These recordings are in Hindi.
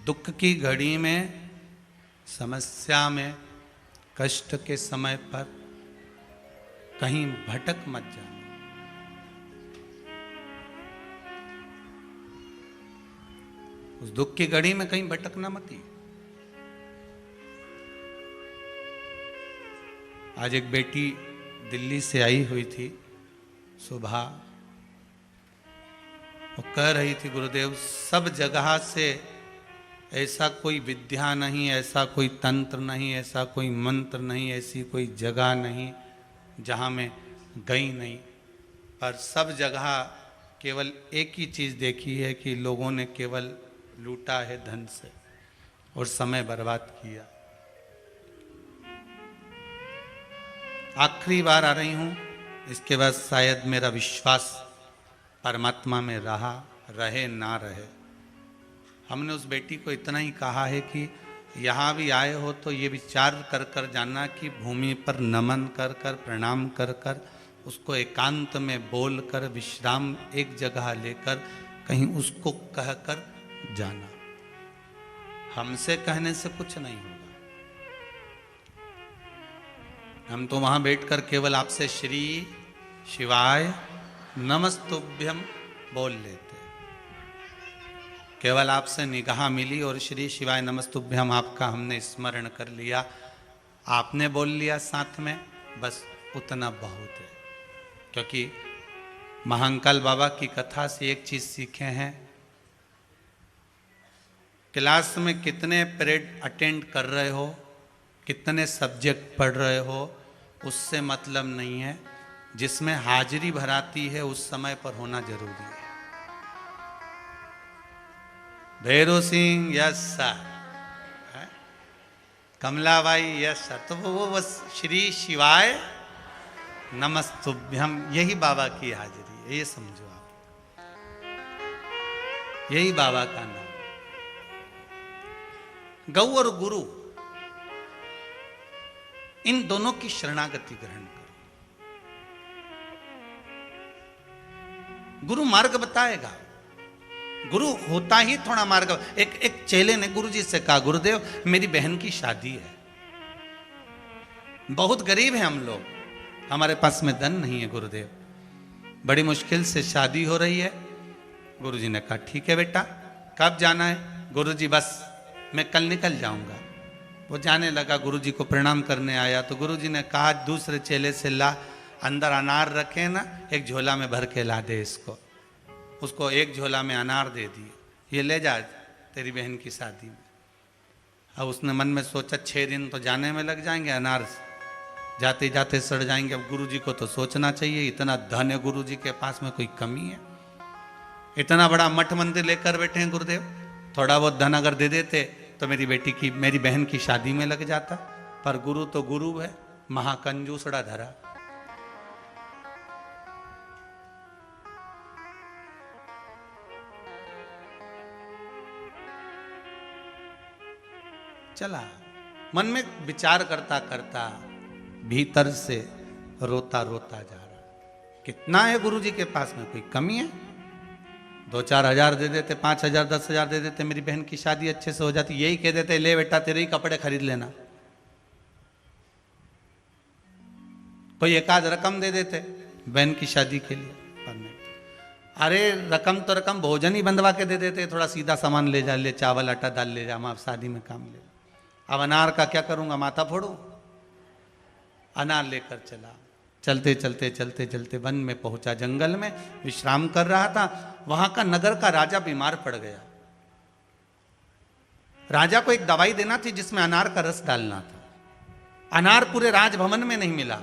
दुख की घड़ी में, समस्या में, कष्ट के समय पर कहीं भटक मत जाना। उस दुख की घड़ी में कहीं भटकना मत ही। आज एक बेटी दिल्ली से आई हुई थी सुबह, वो कह रही थी गुरुदेव सब जगह से ऐसा कोई विद्या नहीं, ऐसा कोई तंत्र नहीं, ऐसा कोई मंत्र नहीं, ऐसी कोई जगह नहीं जहाँ मैं गई नहीं, पर सब जगह केवल एक ही चीज़ देखी है कि लोगों ने केवल लूटा है धन से और समय बर्बाद किया। आखिरी बार आ रही हूँ, इसके बाद शायद मेरा विश्वास परमात्मा में रहे ना रहे। हमने उस बेटी को इतना ही कहा है कि यहाँ भी आए हो तो ये विचार कर कर जाना कि भूमि पर नमन कर कर, प्रणाम कर कर, उसको एकांत में बोल कर, विश्राम एक जगह लेकर कहीं उसको कह कर जाना। हमसे कहने से कुछ नहीं होगा। हम तो वहाँ बैठकर केवल आपसे श्री शिवाय नमस्तुभ्यम बोल लेते। केवल आपसे निगाह मिली और श्री शिवाय नमस्तुभ्यम आपका हमने स्मरण कर लिया, आपने बोल लिया साथ में, बस उतना बहुत है। क्योंकि महाकाल बाबा की कथा से एक चीज सीखे हैं, क्लास में कितने पीरियड अटेंड कर रहे हो, कितने सब्जेक्ट पढ़ रहे हो, उससे मतलब नहीं है। जिसमें हाजिरी भराती है उस समय पर होना जरूरी है। Bhairu Singh yes sir, Kamlabai yes sir, तो वो बस श्री शिवाय नमस्तुभ्यम, यही बाबा की हाजिरी है, ये समझो आप, यही बाबा का नाम। गौ और गुरु, इन दोनों की शरणागति ग्रहण करो। गुरु मार्ग बताएगा, गुरु होता ही थोड़ा मार्ग। एक चेले ने गुरुजी से कहा, गुरुदेव मेरी बहन की शादी है, बहुत गरीब है हम लोग, हमारे पास में धन नहीं है गुरुदेव, बड़ी मुश्किल से शादी हो रही है। गुरुजी ने कहा ठीक है बेटा, कब जाना है? गुरुजी बस मैं कल निकल जाऊंगा। वो जाने लगा, गुरुजी को प्रणाम करने आया तो गुरुजी ने कहा दूसरे चेले से, ला अंदर अनार रखे ना, एक झोला में भर के ला दे इसको। उसको एक झोला में अनार दे दिए, ये ले जा तेरी बहन की शादी में। अब उसने मन में सोचा 6 दिन तो जाने में लग जाएंगे, अनार जाते जाते सड़ जाएंगे। अब गुरुजी को तो सोचना चाहिए, इतना धन है गुरुजी के पास में, कोई कमी है? इतना बड़ा मठ मंदिर लेकर बैठे हैं गुरुदेव, थोड़ा बहुत धन अगर दे देते तो मेरी बहन की शादी में लग जाता। पर गुरु तो गुरु है, महाकंजूसड़ा धरा। चला, मन में विचार करता करता भीतर से रोता रोता जा रहा। कितना है गुरुजी के पास में, कोई कमी है? 2-4 हजार दे देते, 5 हजार 10 हजार दे देते, मेरी बहन की शादी अच्छे से हो जाती। यही कह देते, ले बेटा तेरे ही कपड़े खरीद लेना। कोई एक आध रकम दे देते बहन की शादी के लिए, पर नहीं। अरे रकम तो रकम, भोजन ही बंधवा के दे देते, थोड़ा सीधा सामान ले जा, ले चावल आटा दाल ले जा, हम आप शादी में काम ले। अब अनार का क्या करूंगा, माथा फोड़ू? अनार लेकर चला, चलते चलते चलते चलते वन में पहुंचा, जंगल में विश्राम कर रहा था। वहां का नगर का राजा बीमार पड़ गया। राजा को एक दवाई देना थी जिसमें अनार का रस डालना था। अनार पूरे राजभवन में नहीं मिला।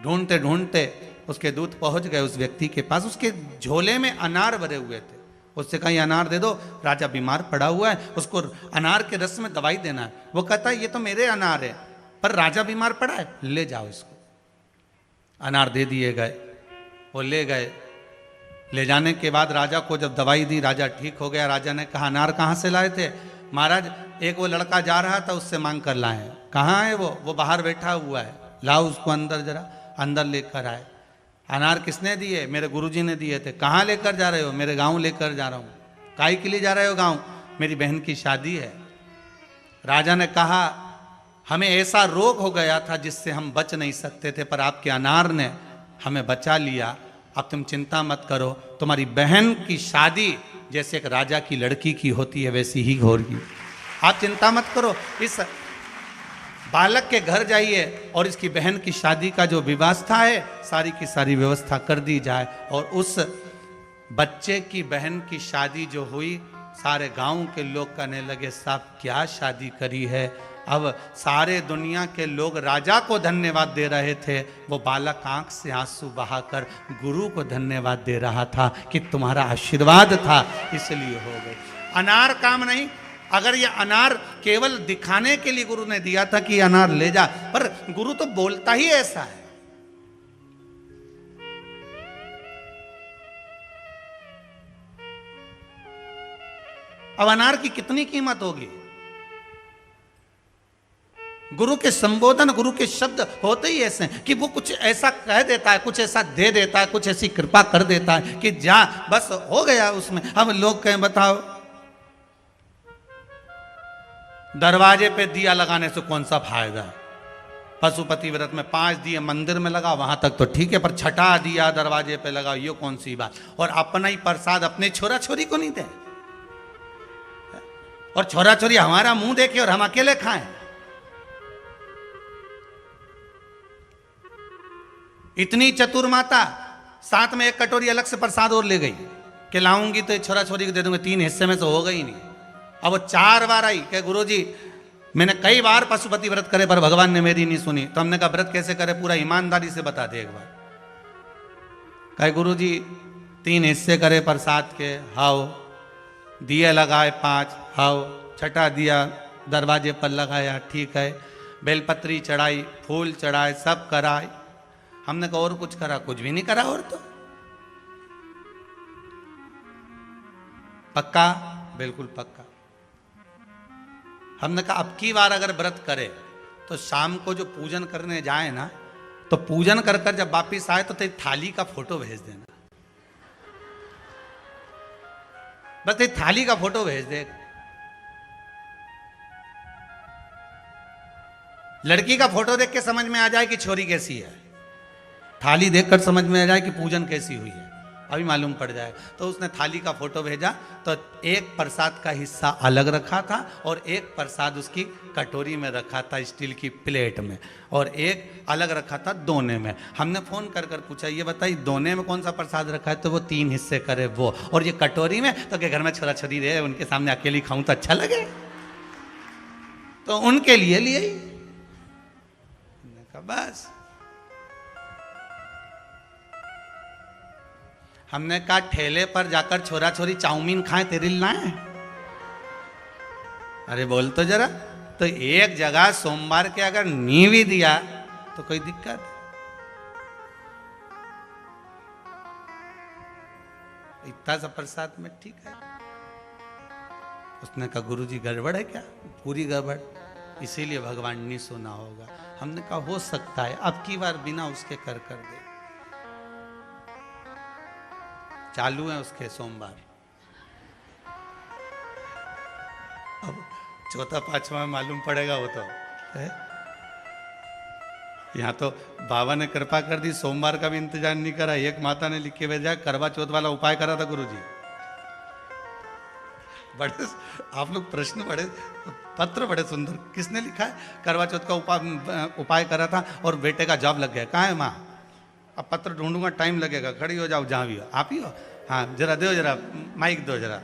ढूंढते ढूंढते उसके दूत पहुंच गए उस व्यक्ति के पास, उसके झोले में अनार भरे हुए थे। उससे कहा अनार दे दो, राजा बीमार पड़ा हुआ है, उसको अनार के रस में दवाई देना है। वो कहता है ये तो मेरे अनार है, पर राजा बीमार पड़ा है, ले जाओ इसको। अनार दे दिए गए, वो ले गए। ले जाने के बाद राजा को जब दवाई दी, राजा ठीक हो गया। राजा ने कहा अनार कहाँ से लाए थे? महाराज एक वो लड़का जा रहा था, उससे मांग कर लाए। कहाँ है वो बाहर बैठा हुआ है, लाओ उसको अंदर जरा। अंदर लेकर आए। अनार किसने दिए? मेरे गुरुजी ने दिए थे। कहाँ लेकर जा रहे हो? मेरे गांव लेकर जा रहा हूँ। काहे के लिए जा रहे हो गांव? मेरी बहन की शादी है, राजा ने कहा हमें ऐसा रोग हो गया था जिससे हम बच नहीं सकते थे, पर आपके अनार ने हमें बचा लिया। अब तुम चिंता मत करो, तुम्हारी बहन की शादी जैसे एक राजा की लड़की की होती है वैसी ही होगी। आप चिंता मत करो, इस बालक के घर जाइए और इसकी बहन की शादी का जो व्यवस्था है सारी की सारी व्यवस्था कर दी जाए। और उस बच्चे की बहन की शादी जो हुई, सारे गांव के लोग कहने लगे साहब क्या शादी करी है। अब सारे दुनिया के लोग राजा को धन्यवाद दे रहे थे, वो बालक आंख से आंसू बहाकर गुरु को धन्यवाद दे रहा था कि तुम्हारा आशीर्वाद था इसलिए हो गए। अनार काम नहीं, अगर ये अनार केवल दिखाने के लिए गुरु ने दिया था कि अनार ले जा, पर गुरु तो बोलता ही ऐसा है। अब अनार की कितनी कीमत होगी। गुरु के संबोधन, गुरु के शब्द होते ही ऐसे हैं कि वो कुछ ऐसा कह देता है, कुछ ऐसा दे देता है, कुछ ऐसी कृपा कर देता है कि जा बस हो गया उसमें। अब लोग कहें बताओ दरवाजे पे दिया लगाने से कौन सा फायदा है। पशुपति व्रत में 5 दिए मंदिर में लगा वहां तक तो ठीक है, पर छठा दिया दरवाजे पे लगा, ये कौन सी बात। और अपना ही प्रसाद अपने छोरा छोरी को नहीं दे, और छोरा छोरी हमारा मुंह देखे और हम अकेले खाएं। इतनी चतुर माता साथ में एक कटोरी अलग से प्रसाद और ले गई कि लाऊंगी तो छोरा छोरी को दे दूंगी, 3 हिस्से में तो होगा ही नहीं। अब वो 4 बार आई कि गुरुजी मैंने कई बार पशुपति व्रत करे पर भगवान ने मेरी नहीं सुनी। तो हमने कहा व्रत कैसे करे, पूरा ईमानदारी से बता दे एक बार। कहे गुरुजी 3 हिस्से करे प्रसाद के, हाओ दिए लगाए 5, हाओ छठा दिया दरवाजे पर लगाया, ठीक है, बेलपत्री चढ़ाई, फूल चढ़ाए, सब कराए। हमने कहा और कुछ करा, कुछ भी नहीं करा। और तो पक्का, बिल्कुल पक्का। हमने कहा अब की बार अगर व्रत करे तो शाम को जो पूजन करने जाए ना, तो पूजन कर कर जब वापिस आए तो तेरी थाली का फोटो भेज देना, बस तेरी थाली का फोटो भेज दे। लड़की का फोटो देख के समझ में आ जाए कि छोरी कैसी है, थाली देखकर समझ में आ जाए कि पूजन कैसी हुई है, अभी मालूम पड़ जाए। तो उसने थाली का फोटो भेजा, तो एक प्रसाद का हिस्सा अलग रखा था और एक प्रसाद उसकी कटोरी में रखा था स्टील की प्लेट में, और एक अलग रखा था दोने में। हमने फोन कर कर पूछा ये बताइए दोने में कौन सा प्रसाद रखा है, तो वो 3 हिस्से करे वो, और ये कटोरी में तो के घर में छोरा छोरी रहे उनके सामने अकेली खाऊं तो अच्छा लगे, तो उनके लिए लिए ही। बस हमने कहा ठेले पर जाकर छोरा छोरी चाउमीन खाएं तेरे लिए लाएं। अरे बोल तो जरा, तो एक जगह सोमवार के अगर नी भी दिया तो कोई दिक्कत, इतना सा प्रसाद में ठीक है। उसने कहा गुरुजी गड़बड़ है क्या, पूरी गड़बड़, इसीलिए भगवान नहीं सुना होगा। हमने कहा हो सकता है, अब की बार बिना उसके कर दे। चालू है उसके सोमवार, अब 4था-5वां में मालूम पड़ेगा वो तो है। यहाँ तो बाबा ने कृपा कर दी, सोमवार का भी इंतजार नहीं करा। एक माता ने लिख के भेजा करवा चौथ वाला उपाय करा था गुरुजी। बड़े आप लोग प्रश्न बड़े, पत्र बड़े सुंदर, किसने लिखा है करवा चौथ का उपाय करा था और बेटे का जॉब लग गया। कहाँ है माँ, अब पत्र ढूंढूंगा टाइम लगेगा, खड़ी हो जाओ जहां भी हो, आप ही हो। हाँ जरा दो, जरा माइक दो जरा।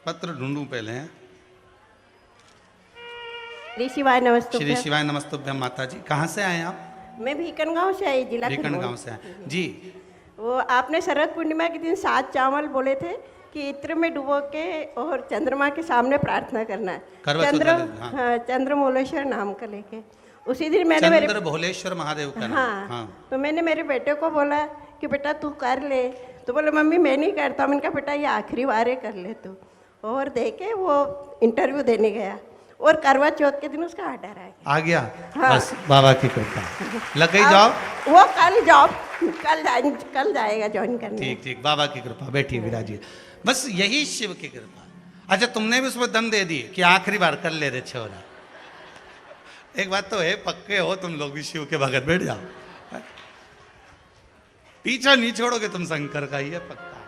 पत्र ढूंढूं पहले। श्री शिवाय नमस्तुभ्यं। श्री शिवाय नमस्तुभ्यं। माता जी कहाँ से आए आप? मैं भीकन गांव से आई, जिला भीकन गांव से आए जी। वो आपने शरद पूर्णिमा के दिन 7 चावल बोले थे कि इत्र में डुबो के और चंद्रमा के सामने प्रार्थना करना है। चंद्रमौलेश्वर नाम का लेके उसी दिन मैंने चंद्र भोलेश्वर महादेव का हाँ, तो मैंने मेरे बेटे को बोला कि बेटा तू कर ले, तो बोले मम्मी मैं नहीं करता। मैंने कहा बेटा ये आखिरी बार है कर ले तू। और देखे वो इंटरव्यू देने गया, और करवा चौथ के दिन उसका ऑर्डर आ गया। आ गया। हाँ। बस बाबा की कृपा लग गई अब जॉब। वो कल जाएगा ज्वाइन करने। ठीक ठीक, बाबा की कृपा, बैठिए विराजिए। बस यही शिव की कृपा। अच्छा, तुमने भी उसमें दम दे दी कि आखिरी बार कर ले रे छोरा। एक बात तो है, पक्के हो तुम लोग भी शिव के भगत, बैठ जाओ। पीछा नहीं छोड़ोगे तुम शंकर का, ये पक्का।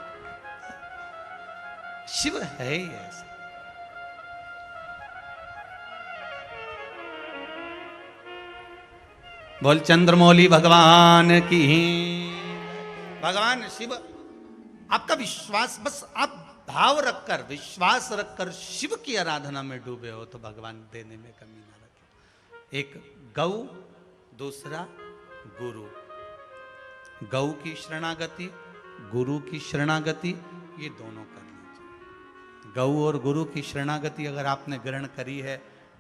शिव है ही ऐसा। बोल चंद्रमौली भगवान की। भगवान शिव, आपका विश्वास, बस आप भाव रखकर, विश्वास रखकर शिव की आराधना में डूबे हो तो भगवान देने में कमी ना रखे। एक गौ, दूसरा गुरु। गौ की शरणागति, गुरु की शरणागति, ये दोनों करनी चाहिए। गौ और गुरु की शरणागति अगर आपने ग्रहण करी है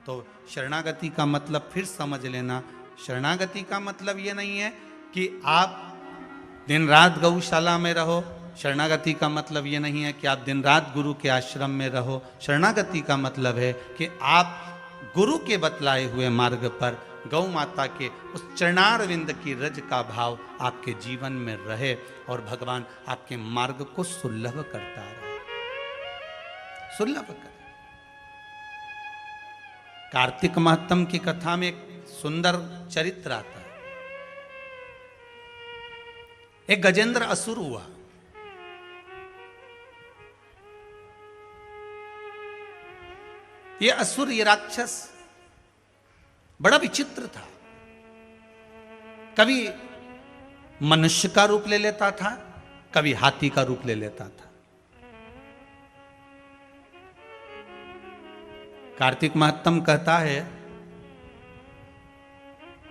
तो शरणागति का मतलब फिर समझ लेना। शरणागति का मतलब ये नहीं है कि आप दिन रात गौशाला में रहो। शरणागति का मतलब ये नहीं है कि आप दिन रात गुरु के आश्रम में रहो। शरणागति का मतलब है कि आप गुरु के बतलाए हुए मार्ग पर गौ माता के उस चरणारविंद की रज का भाव आपके जीवन में रहे और भगवान आपके मार्ग को सुलभ करता रहे, सुलभ करे। कार्तिक महत्तम की कथा में एक सुंदर चरित्र आता है। एक गजेंद्र असुर हुआ। ये असुर, ये राक्षस बड़ा विचित्र था। कभी मनुष्य का रूप ले लेता था, कभी हाथी का रूप ले लेता था। कार्तिक महत्तम कहता है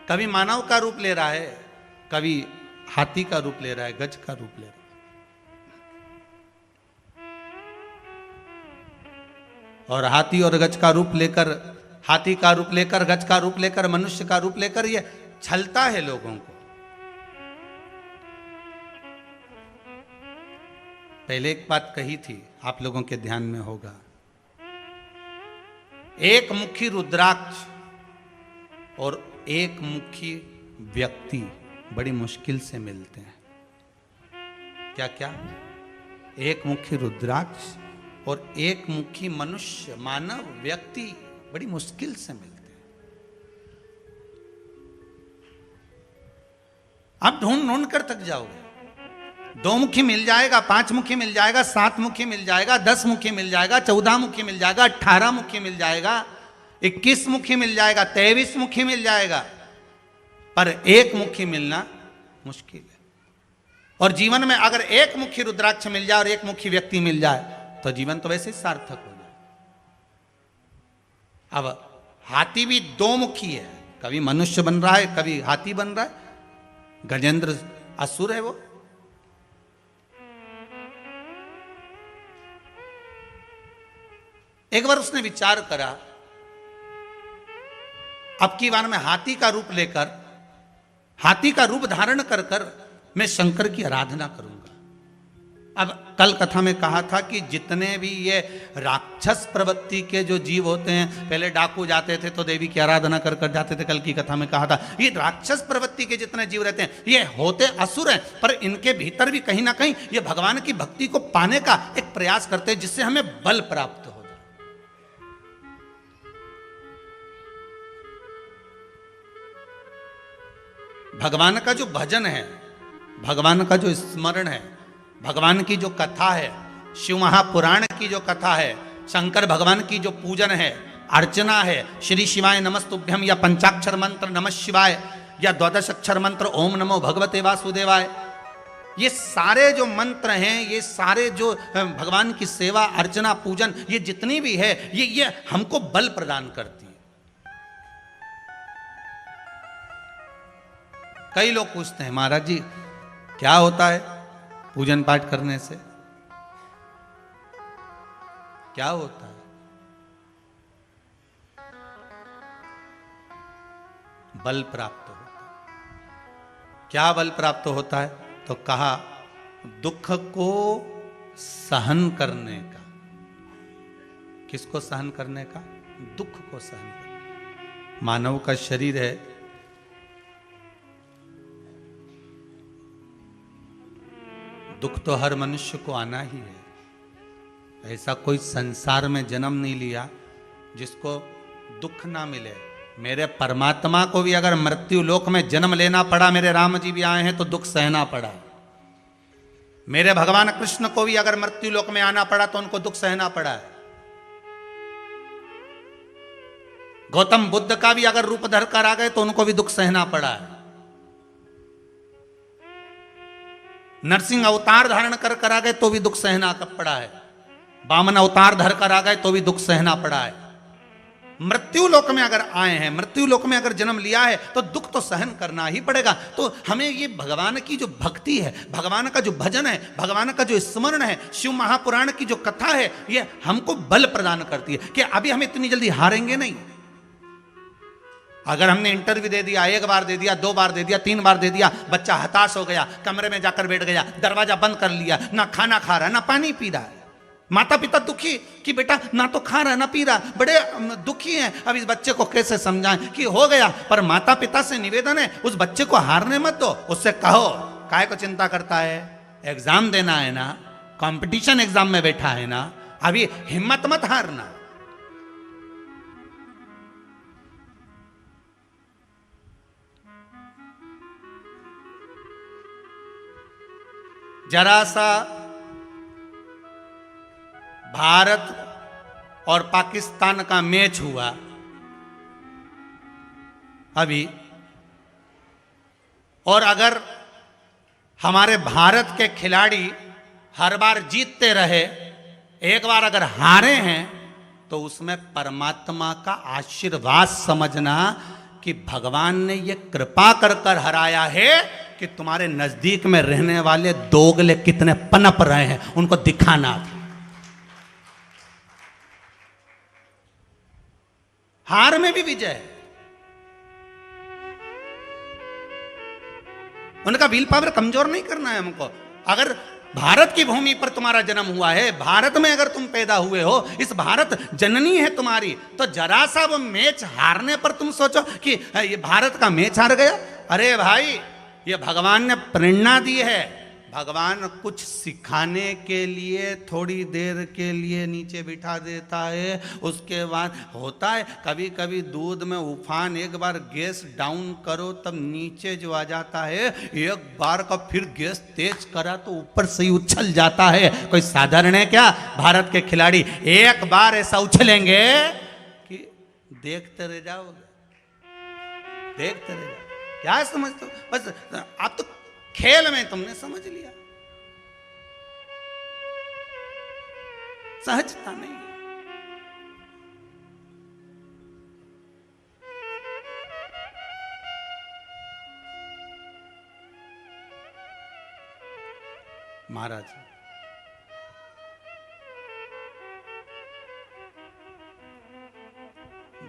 कभी मानव का रूप ले रहा है, कभी हाथी का रूप ले रहा है, गज का रूप ले रहा है। और हाथी और गज का रूप लेकर, हाथी का रूप लेकर, गज का रूप लेकर, मनुष्य का रूप लेकर ये छलता है लोगों को। पहले एक बात कही थी, आप लोगों के ध्यान में होगा। एक मुखी रुद्राक्ष और एक मुखी व्यक्ति बड़ी मुश्किल से मिलते हैं। क्या क्या? एक मुखी रुद्राक्ष और एक मुखी मनुष्य, मानव, व्यक्ति बड़ी मुश्किल से मिलते हैं। आप ढूंढ ढूंढ कर थक जाओगे। 2 मुखी मिल जाएगा, 5 मुखी मिल जाएगा, 7 मुखी मिल जाएगा, 10 मुखी मिल जाएगा, 14 मुखी मिल जाएगा, 18 मुखी मिल जाएगा, 21 मुखी मिल जाएगा, 23 मुखी मिल जाएगा, पर एक मुखी मिलना मुश्किल है। और जीवन में अगर एक मुखी रुद्राक्ष मिल जाए और एक मुखी व्यक्ति मिल जाए तो जीवन तो वैसे ही सार्थक हो जाए। अब हाथी भी 2 मुखी है, कभी मनुष्य बन रहा है, कभी हाथी बन रहा है। गजेंद्र असुर है वो। एक बार उसने विचार करा, अब की बार मैं हाथी का रूप लेकर, हाथी का रूप धारण कर कर मैं शंकर की आराधना करूंगा। अब कल कथा में कहा था कि जितने भी ये राक्षस प्रवृत्ति के जो जीव होते हैं, पहले डाकू जाते थे तो देवी की आराधना कर कर जाते थे। कल की कथा में कहा था ये राक्षस प्रवृत्ति के जितने जीव रहते हैं ये होते असुर हैं, पर इनके भीतर भी कहीं ना कहीं ये भगवान की भक्ति को पाने का एक प्रयास करते हैं जिससे हमें बल प्राप्त हो जाए। भगवान का जो भजन है, भगवान का जो स्मरण है, भगवान की जो कथा है, शिव महापुराण की जो कथा है, शंकर भगवान की जो पूजन है, अर्चना है, श्री शिवाय नमस्तुभ्यम या पंचाक्षर मंत्र नमः शिवाय या 12 अक्षर मंत्र ओम नमो भगवते वासुदेवाय, ये सारे जो मंत्र हैं, ये सारे जो भगवान की सेवा, अर्चना, पूजन, ये जितनी भी है ये हमको बल प्रदान करती है। कई लोग पूछते हैं महाराज जी क्या होता है पूजन पाठ करने से, क्या होता है? बल प्राप्त होता है। क्या बल प्राप्त होता है? तो कहा दुख को सहन करने का। किसको सहन करने का? दुख को सहन करना। मानव का शरीर है, दुख तो हर मनुष्य को आना ही है। ऐसा कोई संसार में जन्म नहीं लिया जिसको दुख ना मिले। मेरे परमात्मा को भी अगर मृत्यु लोक में जन्म लेना पड़ा, मेरे राम जी भी आए हैं तो दुख सहना पड़ा। मेरे भगवान कृष्ण को भी अगर मृत्यु लोक में आना पड़ा तो उनको दुख सहना पड़ा है। गौतम बुद्ध का भी अगर रूप धर कर आ गए तो उनको भी दुख सहना पड़ा है। नरसिंह अवतार धारण कर आ गए तो भी दुख सहना पड़ा है। वामन अवतार धर कर आ गए तो भी दुख सहना पड़ा है। मृत्यु लोक में अगर आए हैं, मृत्यु लोक में अगर जन्म लिया है तो दुख तो सहन करना ही पड़ेगा। तो हमें ये भगवान की जो भक्ति है, भगवान का जो भजन है, भगवान का जो स्मरण है, शिव महापुराण की जो कथा है, ये हमको बल प्रदान करती है कि अभी हम इतनी जल्दी हारेंगे नहीं। अगर हमने इंटरव्यू दे दिया, 1 बार दे दिया, 2 बार दे दिया, 3 बार दे दिया, बच्चा हताश हो गया, कमरे में जाकर बैठ गया, दरवाजा बंद कर लिया, ना खाना खा रहा है ना पानी पी रहा है, माता पिता दुखी कि बेटा ना तो खा रहा ना पी रहा, बड़े दुखी हैं। अब इस बच्चे को कैसे समझाएं कि हो गया। पर माता पिता से निवेदन है, उस बच्चे को हारने मत दो, उससे कहो काय को चिंता करता है, एग्जाम देना है ना, कंपटीशन एग्जाम में बैठा है ना, अभी हिम्मत मत हारना। जरा सा भारत और पाकिस्तान का मैच हुआ अभी, और अगर हमारे भारत के खिलाड़ी हर बार जीतते रहे, एक बार अगर हारे हैं, तो उसमें परमात्मा का आशीर्वाद समझना कि भगवान ने ये कृपा कर कर हराया है कि तुम्हारे नजदीक में रहने वाले दोगले कितने पनप रहे हैं, उनको दिखाना था। हार में भी विजय, उनका विल पावर कमजोर नहीं करना है हमको। अगर भारत की भूमि पर तुम्हारा जन्म हुआ है, भारत में अगर तुम पैदा हुए हो, इस भारत जननी है तुम्हारी, तो जरा सा वो मैच हारने पर तुम सोचो कि ये भारत का मैच हार गया। अरे भाई, ये भगवान ने प्रेरणा दी है। भगवान कुछ सिखाने के लिए थोड़ी देर के लिए नीचे बिठा देता है, उसके बाद होता है कभी कभी दूध में उफान, एक बार गैस डाउन करो तब नीचे जो आ जाता है, एक बार का फिर गैस तेज करा तो ऊपर से ही उछल जाता है। कोई साधारण है क्या? भारत के खिलाड़ी एक बार ऐसा उछलेंगे कि देखते रह जाओगे, देखते रह जाओगे। क्या समझते हो? बस आप तो खेल में तुमने समझ लिया, सहजता नहीं है। महाराज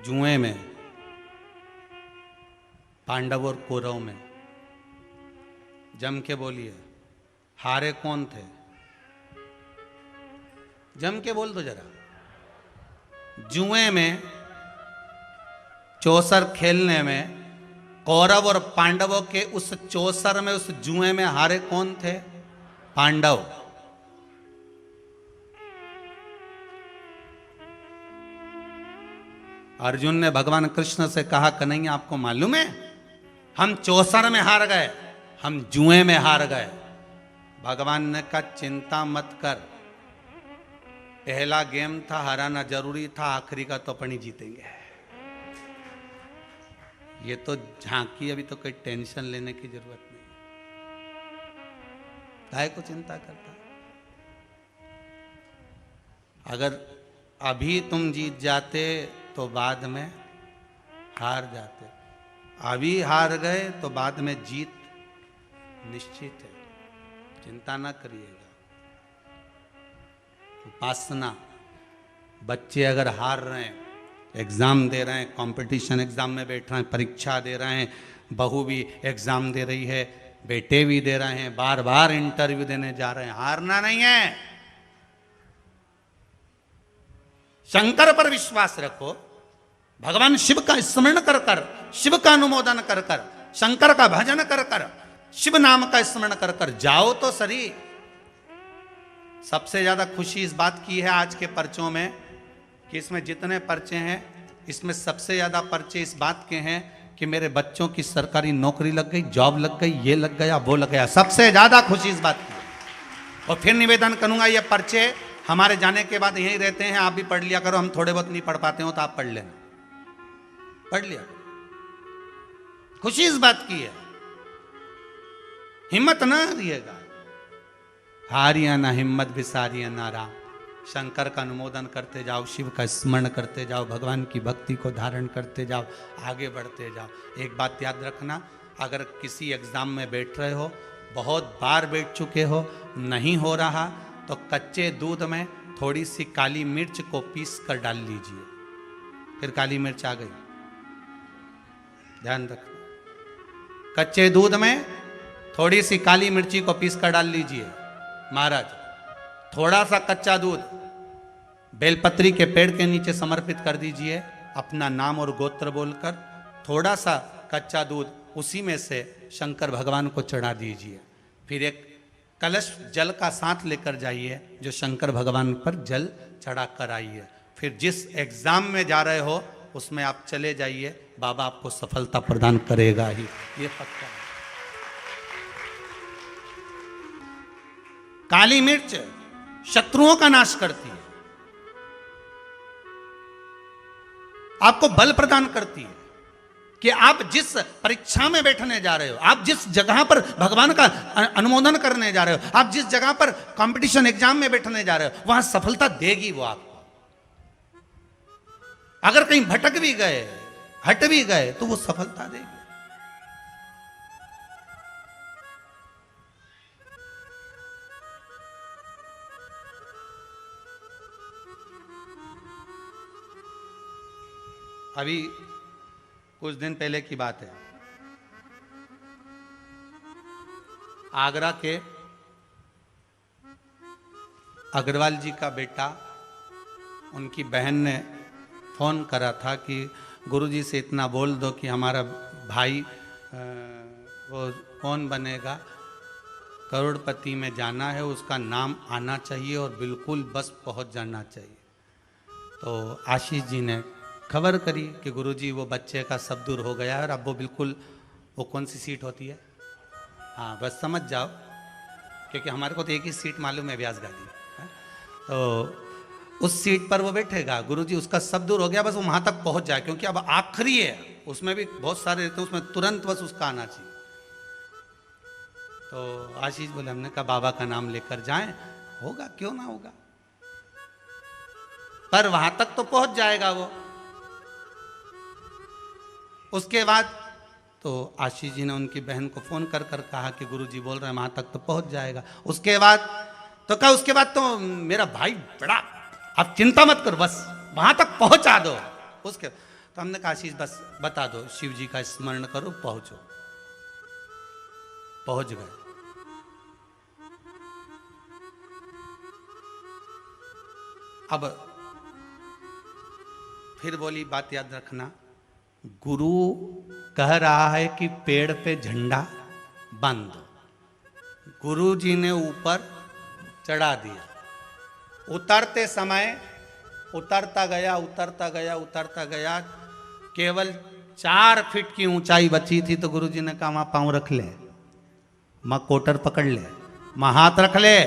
जुए में, पांडव और कौरव में जम के बोलिए, हारे कौन थे? जम के बोल दो जरा। जुए में, चौसर खेलने में, कौरव और पांडवों के उस चौसर में, उस जुए में हारे कौन थे? पांडव। अर्जुन ने भगवान कृष्ण से कहा, कन्हैया आपको मालूम है हम चौसर में हार गए, हम जुए में हार गए। भगवान ने कहा चिंता मत कर, पहला गेम था, हराना जरूरी था, आखिरी का तो अपन ही जीतेंगे। ये तो झांकी, अभी तो कोई टेंशन लेने की जरूरत नहीं। काहे को चिंता करता? अगर अभी तुम जीत जाते तो बाद में हार जाते, अभी हार गए तो बाद में जीत निश्चित है। चिंता ना करिएगा। उपासना, बच्चे अगर हार रहे हैं, एग्जाम दे रहे हैं, कंपटीशन एग्जाम में बैठ रहे हैं, परीक्षा दे रहे हैं, बहू भी एग्जाम दे रही है, बेटे भी दे रहे हैं, बार बार इंटरव्यू देने जा रहे हैं, हारना नहीं है। शंकर पर विश्वास रखो, भगवान शिव का स्मरण कर कर, शिव का अनुमोदन कर कर, शंकर का भजन कर कर, शिव नाम का स्मरण कर कर जाओ तो सही। सबसे ज्यादा खुशी इस बात की है आज के पर्चों में कि इसमें जितने पर्चे हैं इसमें सबसे ज्यादा पर्चे इस बात के हैं कि मेरे बच्चों की सरकारी नौकरी लग गई, जॉब लग गई, ये लग गया, वो लग गया। सबसे ज्यादा खुशी इस बात की है। और फिर निवेदन करूंगा, ये पर्चे हमारे जाने के बाद यहीं रहते हैं, आप भी पढ़ लिया करो। हम थोड़े बहुत नहीं पढ़ पाते हो तो आप पढ़ लेना, पढ़ लिया। खुशी इस बात की है, हिम्मत ना हारिएगा, हारिया ना हिम्मत बिसारिया ना राम। शंकर का अनुमोदन करते जाओ, शिव का स्मरण करते जाओ, भगवान की भक्ति को धारण करते जाओ, आगे बढ़ते जाओ। एक बात याद रखना, अगर किसी एग्जाम में बैठ रहे हो, बहुत बार बैठ चुके हो, नहीं हो रहा, तो कच्चे दूध में थोड़ी सी काली मिर्च को पीस कर डाल लीजिए। फिर काली मिर्च आ गई, ध्यान रखना। कच्चे दूध में थोड़ी सी काली मिर्ची को पीस कर डाल लीजिए। महाराज, थोड़ा सा कच्चा दूध बेलपत्री के पेड़ के नीचे समर्पित कर दीजिए, अपना नाम और गोत्र बोलकर। थोड़ा सा कच्चा दूध उसी में से शंकर भगवान को चढ़ा दीजिए। फिर एक कलश जल का साथ लेकर जाइए, जो शंकर भगवान पर जल चढ़ा कर आइए। फिर जिस एग्जाम में जा रहे हो उसमें आप चले जाइए, बाबा आपको सफलता प्रदान करेगा ही, ये पक्का है। काली मिर्च शत्रुओं का नाश करती है, आपको बल प्रदान करती है कि आप जिस परीक्षा में बैठने जा रहे हो, आप जिस जगह पर भगवान का अनुमोदन करने जा रहे हो, आप जिस जगह पर कंपटीशन एग्जाम में बैठने जा रहे हो, वहां सफलता देगी वो आपको। अगर कहीं भटक भी गए, हट भी गए, तो वो सफलता देगी। अभी कुछ दिन पहले की बात है, आगरा के अग्रवाल जी का बेटा, उनकी बहन ने फोन करा था कि गुरुजी से इतना बोल दो कि हमारा भाई वो कौन बनेगा, करोड़पति में जाना है, उसका नाम आना चाहिए और बिल्कुल बस पहुंच जाना चाहिए। तो आशीष जी ने खबर करी कि गुरुजी वो बच्चे का सब दूर हो गया है और अब वो बिल्कुल, वो कौन सी सीट होती है, हाँ बस समझ जाओ, क्योंकि हमारे को तो एक ही सीट मालूम है, व्यास गादी। तो उस सीट पर वो बैठेगा, गुरुजी उसका सब दूर हो गया, बस वो वहाँ तक पहुँच जाए, क्योंकि अब आखिरी है, उसमें भी बहुत सारे रहते हैं, उसमें तुरंत बस उसका आना चाहिए। तो आशीष बोले, हमने कहा बाबा का नाम लेकर जाएं, होगा क्यों ना होगा, पर वहां तक तो पहुंच जाएगा वो। उसके बाद तो आशीष जी ने उनकी बहन को फोन कर कर कहा कि गुरुजी बोल रहे हैं वहां तक तो पहुंच जाएगा। उसके बाद तो कहा, उसके बाद तो मेरा भाई बड़ा, आप चिंता मत करो, बस वहां तक पहुंचा दो। उसके तो हमने कहा आशीष बस बता दो, शिव जी का स्मरण करो, पहुंचो। पहुंच गए। अब फिर बोली, बात याद रखना, गुरु कह रहा है कि पेड़ पे झंडा बांध दो। गुरु जी ने ऊपर चढ़ा दिया, उतरते समय उतरता गया, उतरता गया, उतरता गया, केवल 4 फीट की ऊंचाई बची थी। तो गुरु जी ने कहा, वहां पांव रख ले, मां कोटर पकड़ ले, मां हाथ रख ले।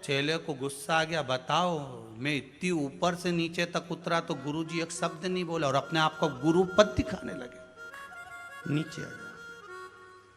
चेले को गुस्सा आ गया, बताओ मैं इतनी ऊपर से नीचे तक उतरा तो गुरुजी एक शब्द नहीं बोला और अपने आप को गुरु पद दिखाने लगे। नीचे आ गया,